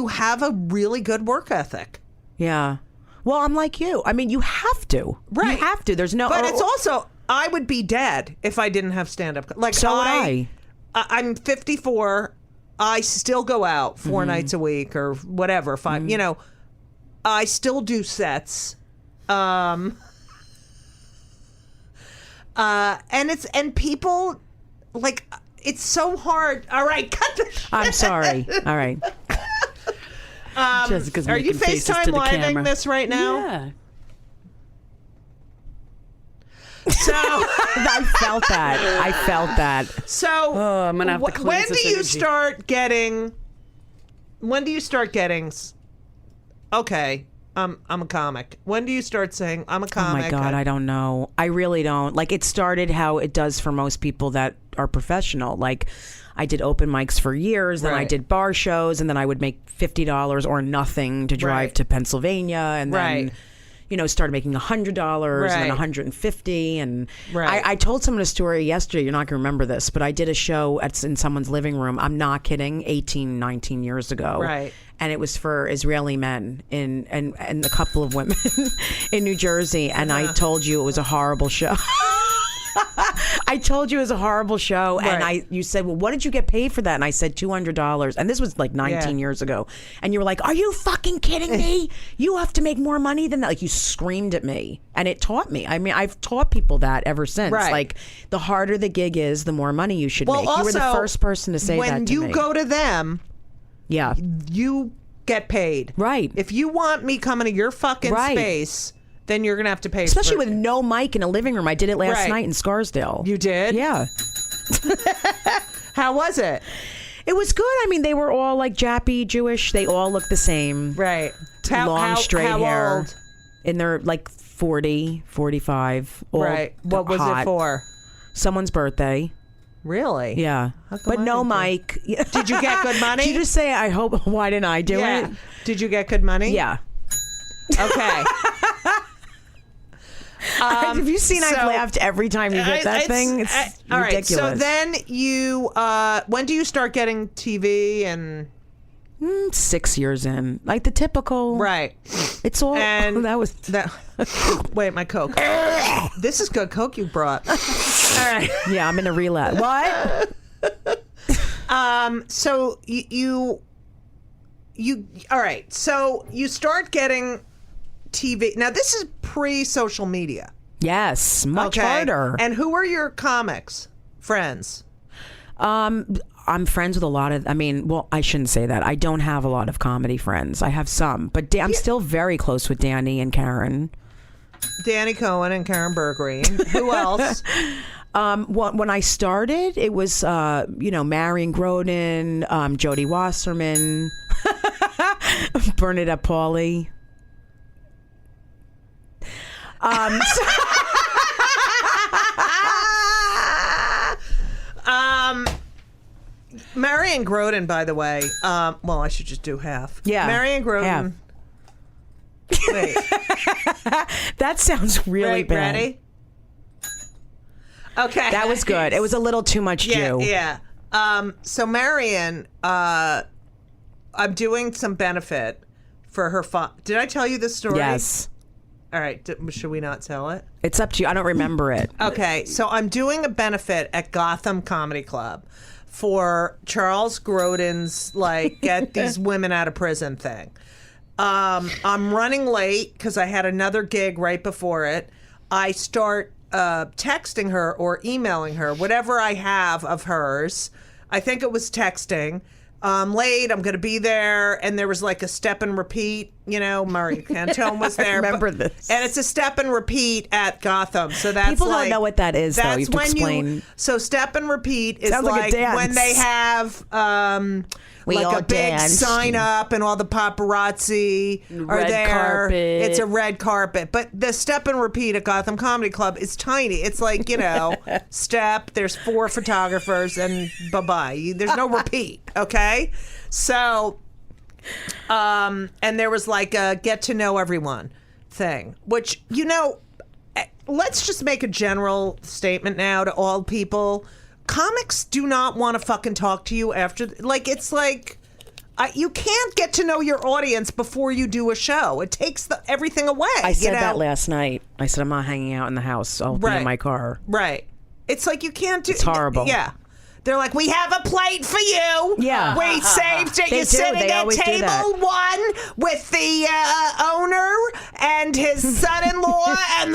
have a really good work ethic. Yeah. Well, I'm like you. I mean, you have to. Right. You have to. There's no. But it's also, I would be dead if I didn't have stand-up. Like, so would I. I'm 54. I still go out 4 nights a week or whatever. 5. You know, I still do sets. And people, like, it's so hard. All right, cut the shit. I'm sorry. All right. Jessica's are you making faces to FaceTime the living camera. this right now? Yeah. So I felt that. So I'm gonna have to cleanse when this do you energy. start getting? When do you start getting? Okay, I'm a comic. When do you start saying I'm a Oh comic? my God, I don't know. I really don't. Like, it started how it does for most people that are professional. Like, I did open mics for years, then I Right. did bar shows, and then I would make $50 or nothing to drive Right. to Pennsylvania, and then Right. started making $100 and then Right. $150. And Right. I told someone a story yesterday. You're not going to remember this, but I did a show in someone's living room. I'm not kidding. 18, 19 years ago. Right. And it was for Israeli men and a couple of women in New Jersey. And I told you it was a horrible show. I told you it was a horrible show, and Right. you said, well, what did you get paid for that? And I said $200, and this was like 19 years ago. And you were like, are you fucking kidding me? You have to make more money than that. Like, you screamed at me, and it taught me. I mean, I've taught people that ever since. Right. Like, the harder the gig is, the more money you should Well, make. You were the also, first person to say that to me. When you go to them, yeah, you get paid. Right. If you want me coming to your fucking Right. space, then you're gonna have to pay. especially for with no mic in a living room. I did it last Right. night in Scarsdale. You did? Yeah. How was it? It was good. I mean, they were all like Jappy Jewish. They all looked the same. Right. Long, straight how hair. old? In their like 40, 45. All Right. What was hot. it for? Someone's birthday. Really? Yeah. How come But I no didn't do mic. Did you get good money? Did you just say, I hope, why didn't I do Yeah. it? Did you get good money? Yeah. Okay. Have you seen I've so- laughed every time you hit that thing? It's all right. ridiculous. So then you, when do you start getting TV and? 6 years in. Like the typical. Right. It's all. And that was. that. Wait, my Coke. This is good Coke you brought. All right. Yeah, I'm in a relapse. What? So you. All right. So you start getting TV. Now this is pre-social media. Yes. Much Okay? harder. And who are your comics friends? I'm friends with a lot of, I shouldn't say that. I don't have a lot of comedy friends. I have some, but I'm still very close with Danny and Karen. Danny Cohen and Karen Bergreen. Who else? When I started, it was, Marion Groden, Jody Wasserman, Bernadette Pauly. Marion Groden, by the way. Well, I should just do half. Yeah, Marion Groden. half. Wait. That sounds really Right, bad. ready? Okay. That was good. It was a little too much Jew. Yeah. So Marion, I'm doing some benefit for her. Did I tell you this story? Yes. All right. Should we not tell it? It's up to you. I don't remember it. Okay. So I'm doing a benefit at Gotham Comedy Club for Charles Grodin's get these women out of prison thing. I'm running late because I had another gig right before it. I start texting her or emailing her, whatever I have of hers. I think it was texting. I'm late. I'm going to be there. And there was a step and repeat. Murray Cantone was there. remember this. And it's a step and repeat at Gotham. So that's People don't know what that is, though. That's You have to when explain. So step and repeat is Sounds like a dance. when they have We all a big danced. sign up and all the paparazzi are Red there. carpet. It's a red carpet. But the step and repeat at Gotham Comedy Club is tiny. It's step, there's 4 photographers and bye-bye. There's no repeat, okay? Okay. So, and there was like a get to know everyone thing, which, let's just make a general statement now to all people. Comics do not want to fucking talk to you after, you can't get to know your audience before you do a show. It takes everything away. I said that last night. I said, I'm not hanging out in the house. I'll be in my car. Right. It's like you can't do... It's horrible. Yeah. They're like, we have a plate for you. Yeah. We saved it. You're sitting at table 1 with the owner and his son-in-law. And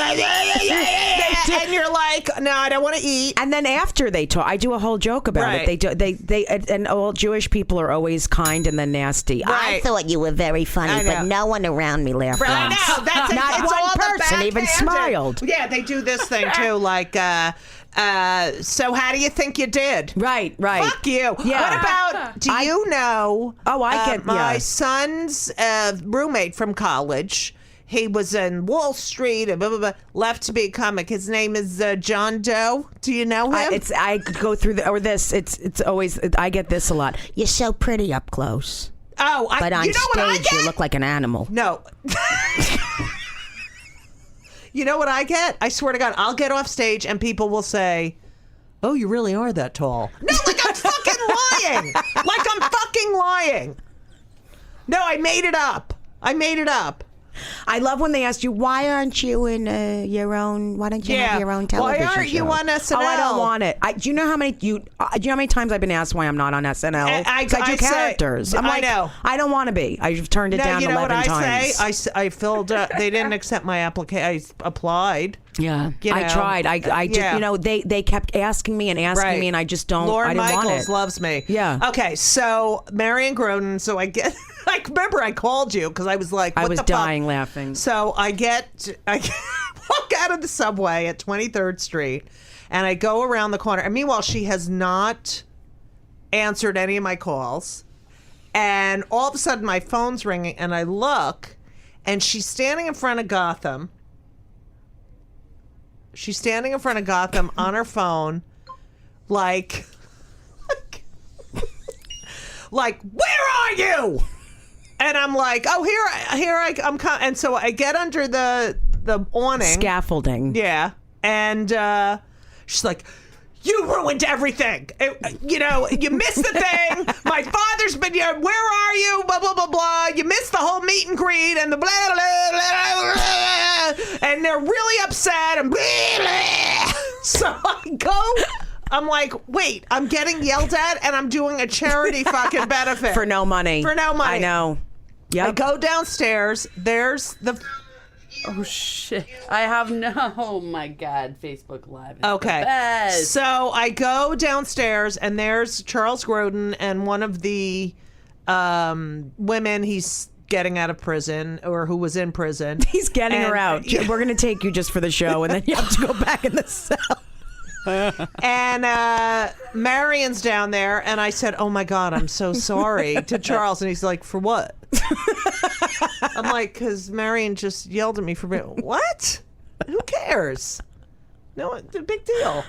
you're like, no, I don't want to eat. And then after they talk, I do a whole joke about it. They and all Jewish people are always kind and then nasty. I thought you were very funny, but no one around me laughed once. I know. That's Not it's one all person even smiled. Yeah, they do this thing too, like... so how do you think you did? Right. Fuck you. Yeah. What about, you know... Oh, I get... My son's roommate from college, he was in Wall Street, and blah, blah, blah, left to be a comic. His name is John Doe. Do you know him? I go through this. It's always... I get this a lot. You're so pretty up close. Oh, but on stage you look like an animal. No. You know what I get? I swear to God, I'll get off stage and people will say, oh, you really are that tall. No, like I'm fucking lying. Like I'm fucking lying. No, I made it up. I love when they ask you, why aren't you in your own? Why don't you have your own television Why aren't show? you on SNL? Oh, I don't want it. Do you know how many times I've been asked why I'm not on SNL? I do characters. I know. I don't want to be. I've turned it down 11 times. You know what I say? I filled. They didn't accept my application. I applied. Yeah, I tried. I just, they kept asking me, and I just don't. Lauren I didn't Michaels want it. loves me. Yeah. Okay, so Marion Groden. So I get. I remember I called you because I was like, what I was the dying fuck? laughing. So I walk out of the subway at 23rd Street, and I go around the corner. And meanwhile, she has not answered any of my calls. And all of a sudden, my phone's ringing, and I look, and she's standing in front of Gotham. She's standing in front of Gotham on her phone, like, where are you? And I'm like, oh, I'm coming. And so I get under the awning. Scaffolding. Yeah. And she's like, you ruined everything. You missed the thing. My father's been here. Where are you? Blah, blah, blah, blah. You missed the whole meet and greet and the blah, blah, blah, blah. And they're really upset and blah, blah. So I go... I'm like, wait, I'm getting yelled at and I'm doing a charity fucking benefit. For no money. I know. Yep. I go downstairs. There's the... Oh, shit. I have no... Oh, my God. Facebook Live is okay. the best. So I go downstairs and there's Charles Grodin and one of the women he's getting out of prison or who was in prison. He's getting her out. We're going to take you just for the show and then you have to go back in the cell. And Marion's down there, and I said, oh my God, I'm so sorry to Charles. And he's like, for what? I'm like, because Marion just yelled at me for what? Who cares? No, it's a big deal.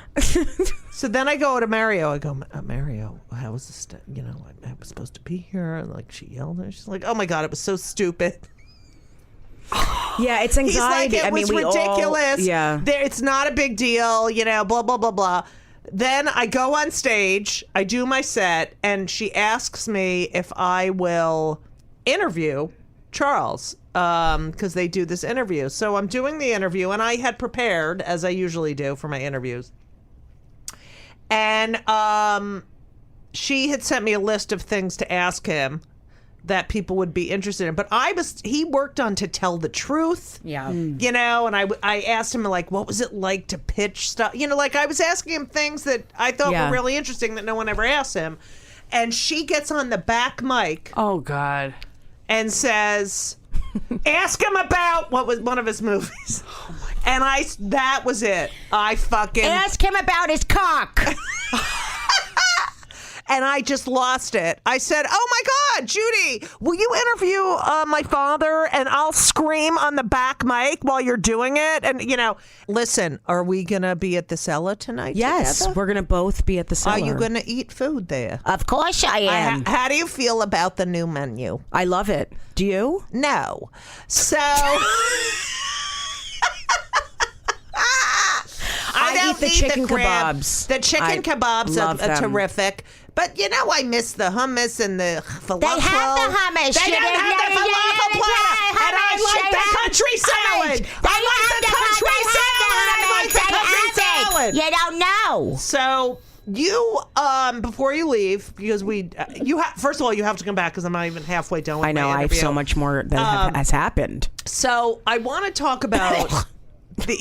So then I go to Mario. I go, Mario, how was this? I was supposed to be here. And like, she yelled at me. She's like, oh my God, it was so stupid. Yeah, it's anxiety. He's like, it was ridiculous. Yeah. It's not a big deal, blah, blah, blah, blah. Then I go on stage, I do my set, and she asks me if I will interview Charles, because they do this interview. So I'm doing the interview, and I had prepared, as I usually do for my interviews. And she had sent me a list of things to ask him that people would be interested in. But he worked on To Tell the Truth. Yeah. And I asked him, like, what was it like to pitch stuff? I was asking him things that I thought were really interesting that no one ever asked him. And she gets on the back mic. Oh, God. And says, ask him about what was one of his movies. Oh, my God. And that was it. I fucking... Ask him about his cock. and I just lost it. I said, "Oh my God, Judy, will you interview my father and I'll scream on the back mic while you're doing it?" And, listen, are we going to be at the Cellar tonight? Yes, together? we're going to both be at the Cellar. Are you going to eat food there? Of course I am. How do you feel about the new menu? I love it. Do you? No. So... I eat the chicken kebabs. The chicken kebabs are terrific. But, I miss the hummus and the falafel. They have the hummus. They don't have the falafel platter. And I like the country salad. I like the country salad. You don't know. So... You, before you leave, because first of all, you have to come back because I'm not even halfway done with I know, my I have so much more that has happened. So I want to talk about Can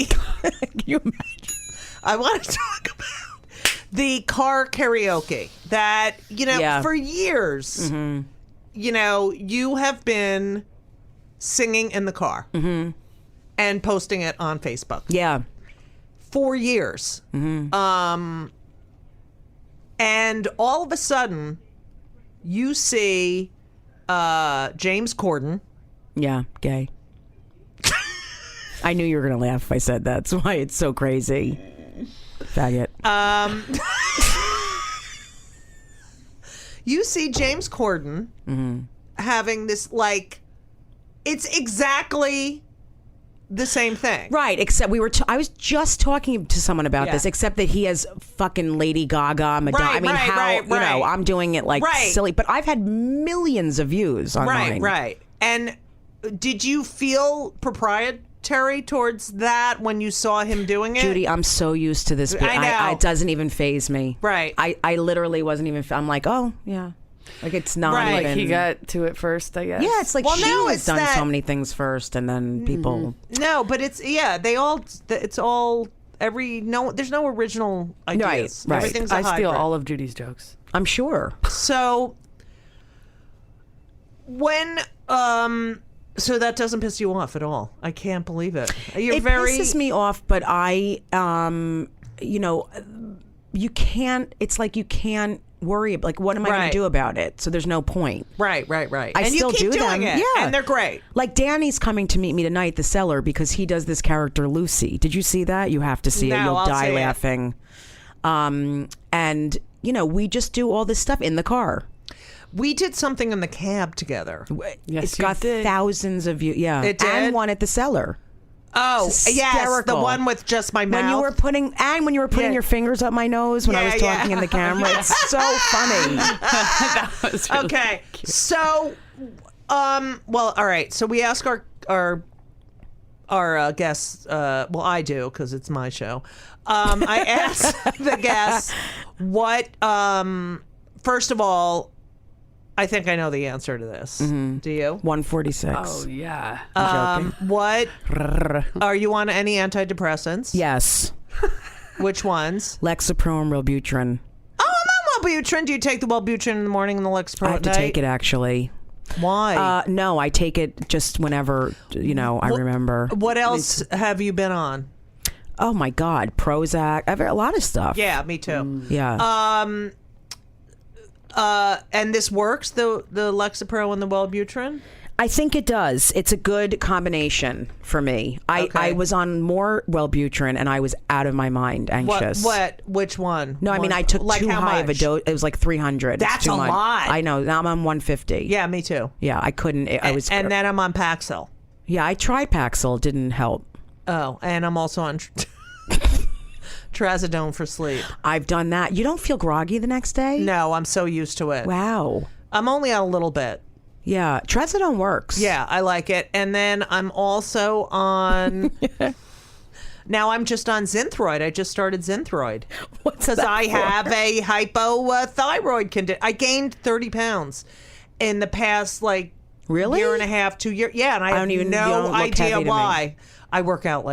you imagine? I want to talk about the car karaoke that, for years, you have been singing in the car and posting it on Facebook. Yeah. For years. And all of a sudden, you see James Corden. Yeah, gay. I knew you were going to laugh if I said that. That's why it's so crazy. Faggot. You see James Corden having this, it's exactly the same thing. Right, except I was just talking to someone about this, except that he has fucking Lady Gaga, Madonna. Right. I'm doing it silly, but I've had millions of views on mine. Right. And did you feel proprietary towards that when you saw him doing it? Judy, I'm so used to this. I know. It doesn't even faze me. Right. I literally wasn't even, I'm like, oh, yeah. It's not even. Like he got to it first, I guess. Yeah, it's like she has done so many things first, and then people. No, but it's there's no original ideas. Right. Everything's a I steal hybrid. all of Judy's jokes. I'm sure. So when so that doesn't piss you off at all. I can't believe it. It pisses me off, but you can't. It's like you can't worry. What am I going to do about it? So there's no point. Right. I and still you keep do doing them. it, Yeah, and they're great. Like Danny's coming to meet me tonight at the Cellar because he does this character Lucy. Did you see that? You have to see it. You'll die laughing. And we just do all this stuff in the car. We did something in the cab together. Yes, it's got thousands of views. Yeah, it did? And one at the Cellar. Oh, yes, the one with just my mouth. When you were putting your fingers up my nose when I was talking in the camera. It's so funny. That was really cute. So, well, all right. So we ask our guests. Well, I do because it's my show. I ask the guests what. First of all, I think I know the answer to this. Do you? 146. Oh, yeah. What? Are you on any antidepressants? Yes. Which ones? Lexapro and Wellbutrin. Oh, I'm on Wellbutrin. Do you take the Wellbutrin in the morning and the Lexapro I have to take it, actually. Why? No, I take it just whenever, I remember. What else have you been on? Oh, my God. Prozac. I've a lot of stuff. Yeah, me too. Yeah. And this works, the Lexapro and the Wellbutrin? I think it does. It's a good combination for me. I was on more Wellbutrin and I was out of my mind anxious. Which one? No, I mean, I took too high of a dose. It was like 300. That's too a much. lot. I know. Now I'm on 150. Yeah, me too. Yeah, I couldn't. And then I'm on Paxil. Yeah, I tried Paxil. It didn't help. Oh, and I'm also on Trazodone for sleep. I've done that. You don't feel groggy the next day? No, I'm so used to it. Wow. I'm only on a little bit. Yeah, Trazodone works. Yeah, I like it. And then I'm also on... Now I'm just on Synthroid. I just started Synthroid. Because I have a hypothyroid condition. I gained 30 pounds in the past, year and a half, 2 years. Yeah, and I have no idea why. I work out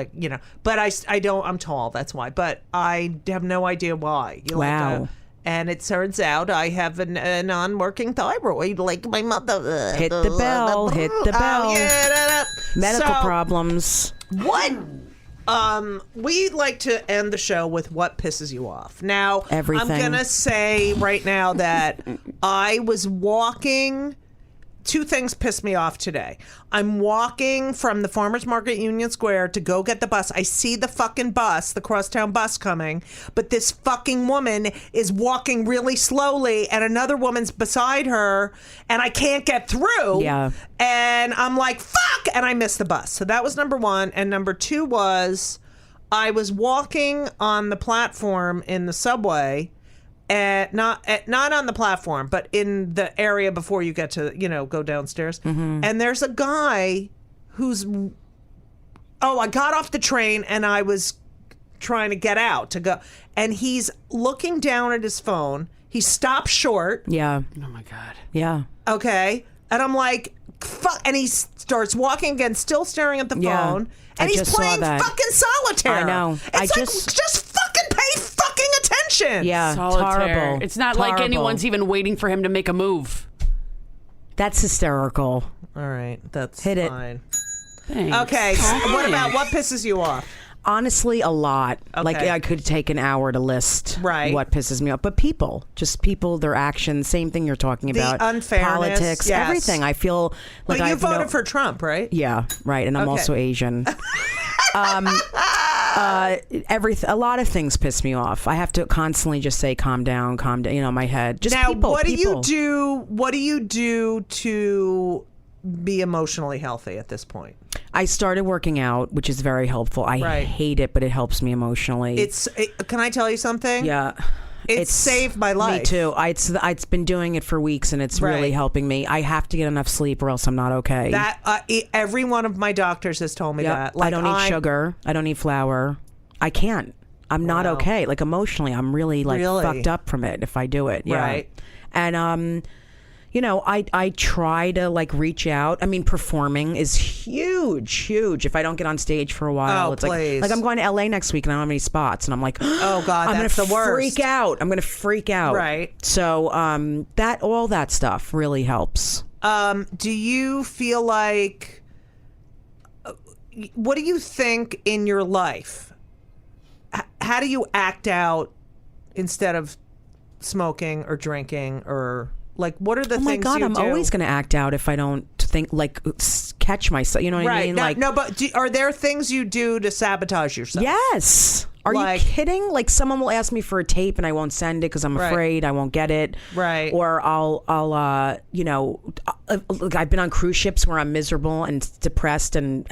but I don't, I'm tall, that's why. But I have no idea why. Wow. And it turns out I have a non-working thyroid, like my mother. Hit the bell. Hit the bell. Yeah, Medical problems. What We like to end the show with what pisses you off. Now, Everything. I'm going to say right now that I was walking. Two things pissed me off today. I'm walking from the Farmers Market Union Square to go get the bus. I see the fucking bus, the crosstown bus coming, but this fucking woman is walking really slowly and another woman's beside her and I can't get through. Yeah. And I'm like, fuck! And I missed the bus. So that was number one. And number two was I was walking on the platform in the subway. Not on the platform, but in the area before you get to, go downstairs. Mm-hmm. And there's a guy who's, I got off the train and I was trying to get out to go. And he's looking down at his phone. He stops short. Yeah. Oh my God. Yeah. Okay. And I'm like, fuck. And he starts walking again, still staring at the Yeah. phone. I And he's just saw playing that. fucking solitaire. I know. It's just fucking pay fucking attention. Yeah. Solitaire. Horrible. It's not like Horrible. anyone's even waiting for him to make a move. That's hysterical. All right. That's Hit it. fine. Thanks. Okay. What pisses you off? Honestly, a lot. Okay. Like, I could take an hour to list Right. what pisses me off. But people, their actions, same thing you're talking The about. unfairness, Politics, yes. everything. I feel like But you I've voted for Trump, right? Yeah, right. And I'm Okay. also Asian. A lot of things piss me off. I have to constantly just say, calm down, my head. Just Now, people. what do people. you do to be emotionally healthy at this point? I started working out, which is very helpful. I Right. hate it, but it helps me emotionally. Can I tell you something? Yeah. It's saved my life. Me too. It's been doing it for weeks, and it's really Right. helping me. I have to get enough sleep, or else I'm not okay. Every one of my doctors has told me Yep. that. I don't eat sugar. I don't eat flour. I can't. I'm not Wow. okay. Like emotionally, I'm really fucked up from it if I do it. Yeah. Right. And I try to reach out. I mean, performing is huge. If I don't get on stage for a while, it's please. like I'm going to LA next week and I don't have any spots, and I'm like, Oh God, I'm that's gonna the worst. freak out. I'm gonna freak out. Right. So all that stuff really helps. Do you feel like? What do you think in your life? How do you act out instead of smoking or drinking or? What are the Oh things my God, you I'm do? always going to act out if I don't catch myself. You know what I mean? No, but are there things you do to sabotage yourself? Yes. Are you kidding? Someone will ask me for a tape and I won't send it because I'm afraid I won't get it. Right. Or I'll I've been on cruise ships where I'm miserable and depressed and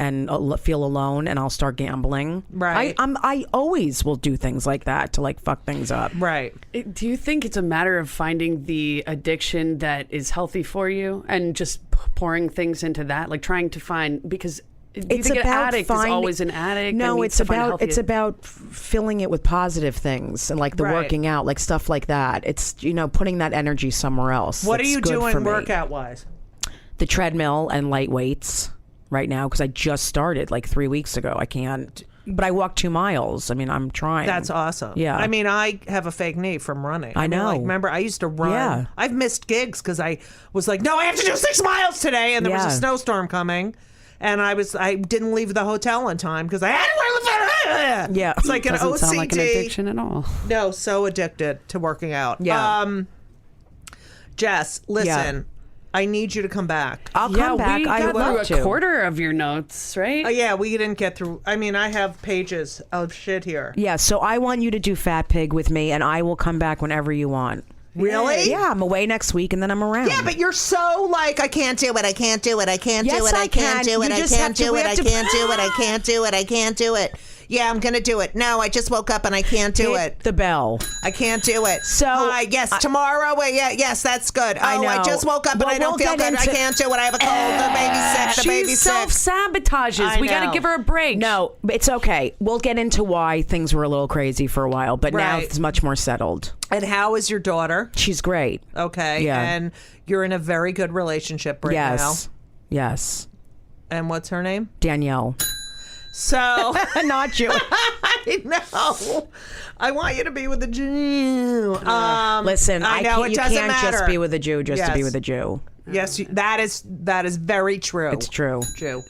feel alone, and I'll start gambling. Right. I always will do things like that to fuck things up. Right. Do you think it's a matter of finding the addiction that is healthy for you and just pouring things into that, trying to find, because It's an about addict is always an addict. No, and it's about filling it with positive things and the Right. working out, stuff like that. It's putting that energy somewhere else. What It's are you good for doing me. workout wise? The treadmill and light weights right now because I just started 3 weeks ago. I can't, but I walk 2 miles. I mean, I'm trying. That's awesome. Yeah. I mean, I have a fake knee from running. I know. Remember, I used to run. Yeah. I've missed gigs because I was like, no, I have to do 6 miles today, and there was a Yeah. snowstorm coming. And I didn't leave the hotel in time because I had to wear the. Yeah. It's like an Doesn't OCD. sound like an addiction at all. No, so addicted to working out. Yeah. Jess, listen, I need you to come back. I'll come back. We I got would love through to. a quarter of your notes, right? Oh yeah, we didn't get through. I mean, I have pages of shit here. Yeah, so I want you to do Fat Pig with me, and I will come back whenever you want. Really? Yeah, I'm away next week, and then I'm around. Yeah, but you're so I can't do it. I can't do it. I can't Yes, do it. I I can't can. do it. You I just can't have to- do we it. have I to- can't do it. I can't do it. I can't do it. Yeah, I'm gonna do it. No, I just woke up and I can't do Hit it. the bell. I can't do it. So, hi, yes, tomorrow. Wait, yeah, yes, that's good. I Oh, I know. just woke up Well, and I don't we'll feel get good. I into- can't do it. I have a cold. The baby's sick. The She baby's sick. self-sabotages. I We got to know. give her a break. No, it's okay. We'll get into why things were a little crazy for a while, but now Right. it's much more settled. And how is your daughter? She's great. Okay. Yeah. And you're in a very good relationship right now. Yes. Yes. And what's her name? Danielle. So Not Judy. I know. I want you to be with the Jew. Listen, I know, can't, it you doesn't can't just matter. be with a Jew just to be Yes. with a Jew. Yes, that is very true. It's true. Jew.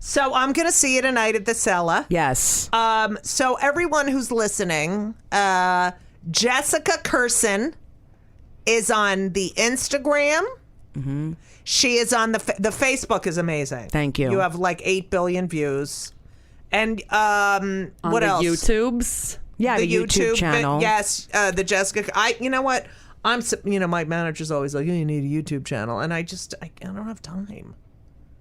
So I'm going to see you tonight at the Cella. Yes. So everyone who's listening, Jessica Kirson is on the Instagram. Mm-hmm. She is on the Facebook is amazing. Thank you. You have like 8 billion views. And On what the else? YouTubes. Yeah, the YouTube channel. Yes, the Jessica. You know what? My manager's always like, you need a YouTube channel, and I don't have time.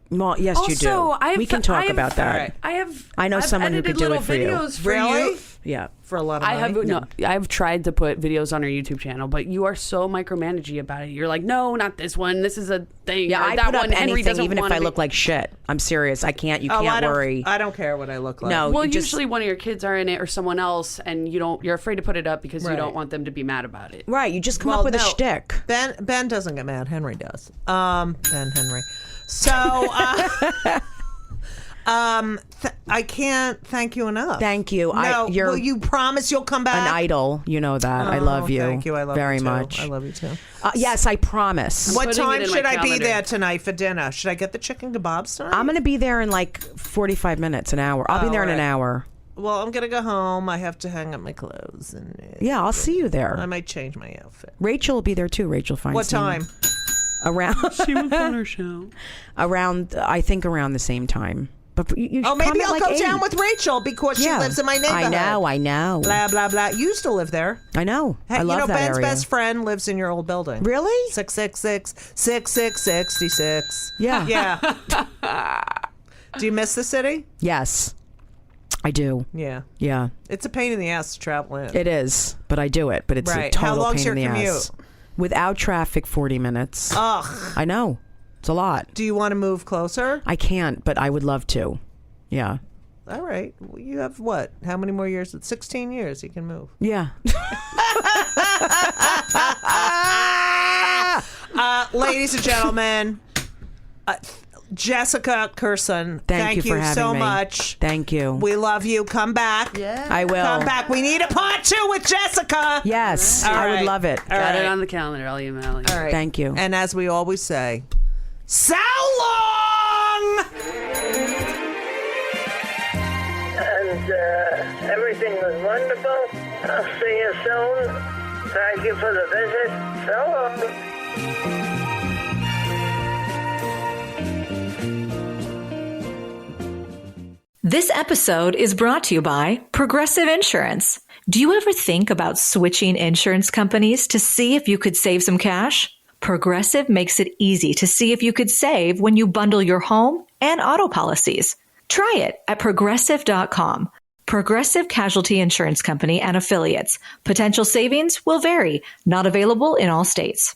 Well, yes, you do. We can talk about that. I know someone who could do it for you. Really? Yeah. For a lot of money. I've tried to put videos on our YouTube channel, but you are so micromanagey about it. You're like, no, not this one. This is a thing. Yeah, I that put up one. Henry anything, doesn't even if wanna I look like shit. I'm serious. I can't. You can't worry. I don't care what I look like. No. Well, usually one of your kids are in it or someone else, and you're afraid to put it up because you don't want them to be mad about it. Right. You just come up with a shtick. Ben doesn't get mad. Henry does. Henry. So, I can't thank you enough. Thank you. No, will you promise you'll come back? An idol. You know that. I love you. Thank you. I love very you too. much. I love you too. Yes, I promise. What putting time it in should my I be calendar. there tonight for dinner? Should I get the chicken kebabs tonight? I'm going to be there in like 45 minutes, an hour. I'll be there in an hour. Well, I'm going to go home. I have to hang up my clothes. Yeah, I'll see you there. I might change my outfit. Rachel will be there too. Rachel Feinstein. What time? Around. She was on her show. I think around the same time. But you maybe I'll like go 8. down with Rachel because she lives in my neighborhood. I know. Blah, blah, blah. You used to live there. I know. I love that Ben's area. best friend lives in your old building. Really? 666-6666. Yeah. Yeah. Do you miss the city? Yes. I do. Yeah. Yeah. It's a pain in the ass to travel in. It is, but I do it. But it's a total How long's pain your in the commute? ass. Without traffic, 40 minutes. Ugh. I know. It's a lot. Do you want to move closer? I can't, but I would love to. Yeah. All right. Well, you have what? How many more years? 16 years you can move. Yeah. Ladies and gentlemen, Jessica Kirson, Thank you for having so me. much. Thank you. We love you. Come back. Yeah. I will. Come back. We need a part 2 with Jessica. Yes. All I right. would love it. Got it on the calendar. I'll email you. All right. Thank you. And as we always say, so long! And everything was wonderful. I'll see you soon. Thank you for the visit. So long. This episode is brought to you by Progressive Insurance. Do you ever think about switching insurance companies to see if you could save some cash? Progressive makes it easy to see if you could save when you bundle your home and auto policies. Try it at progressive.com. Progressive Casualty Insurance Company and affiliates. Potential savings will vary. Not available in all states.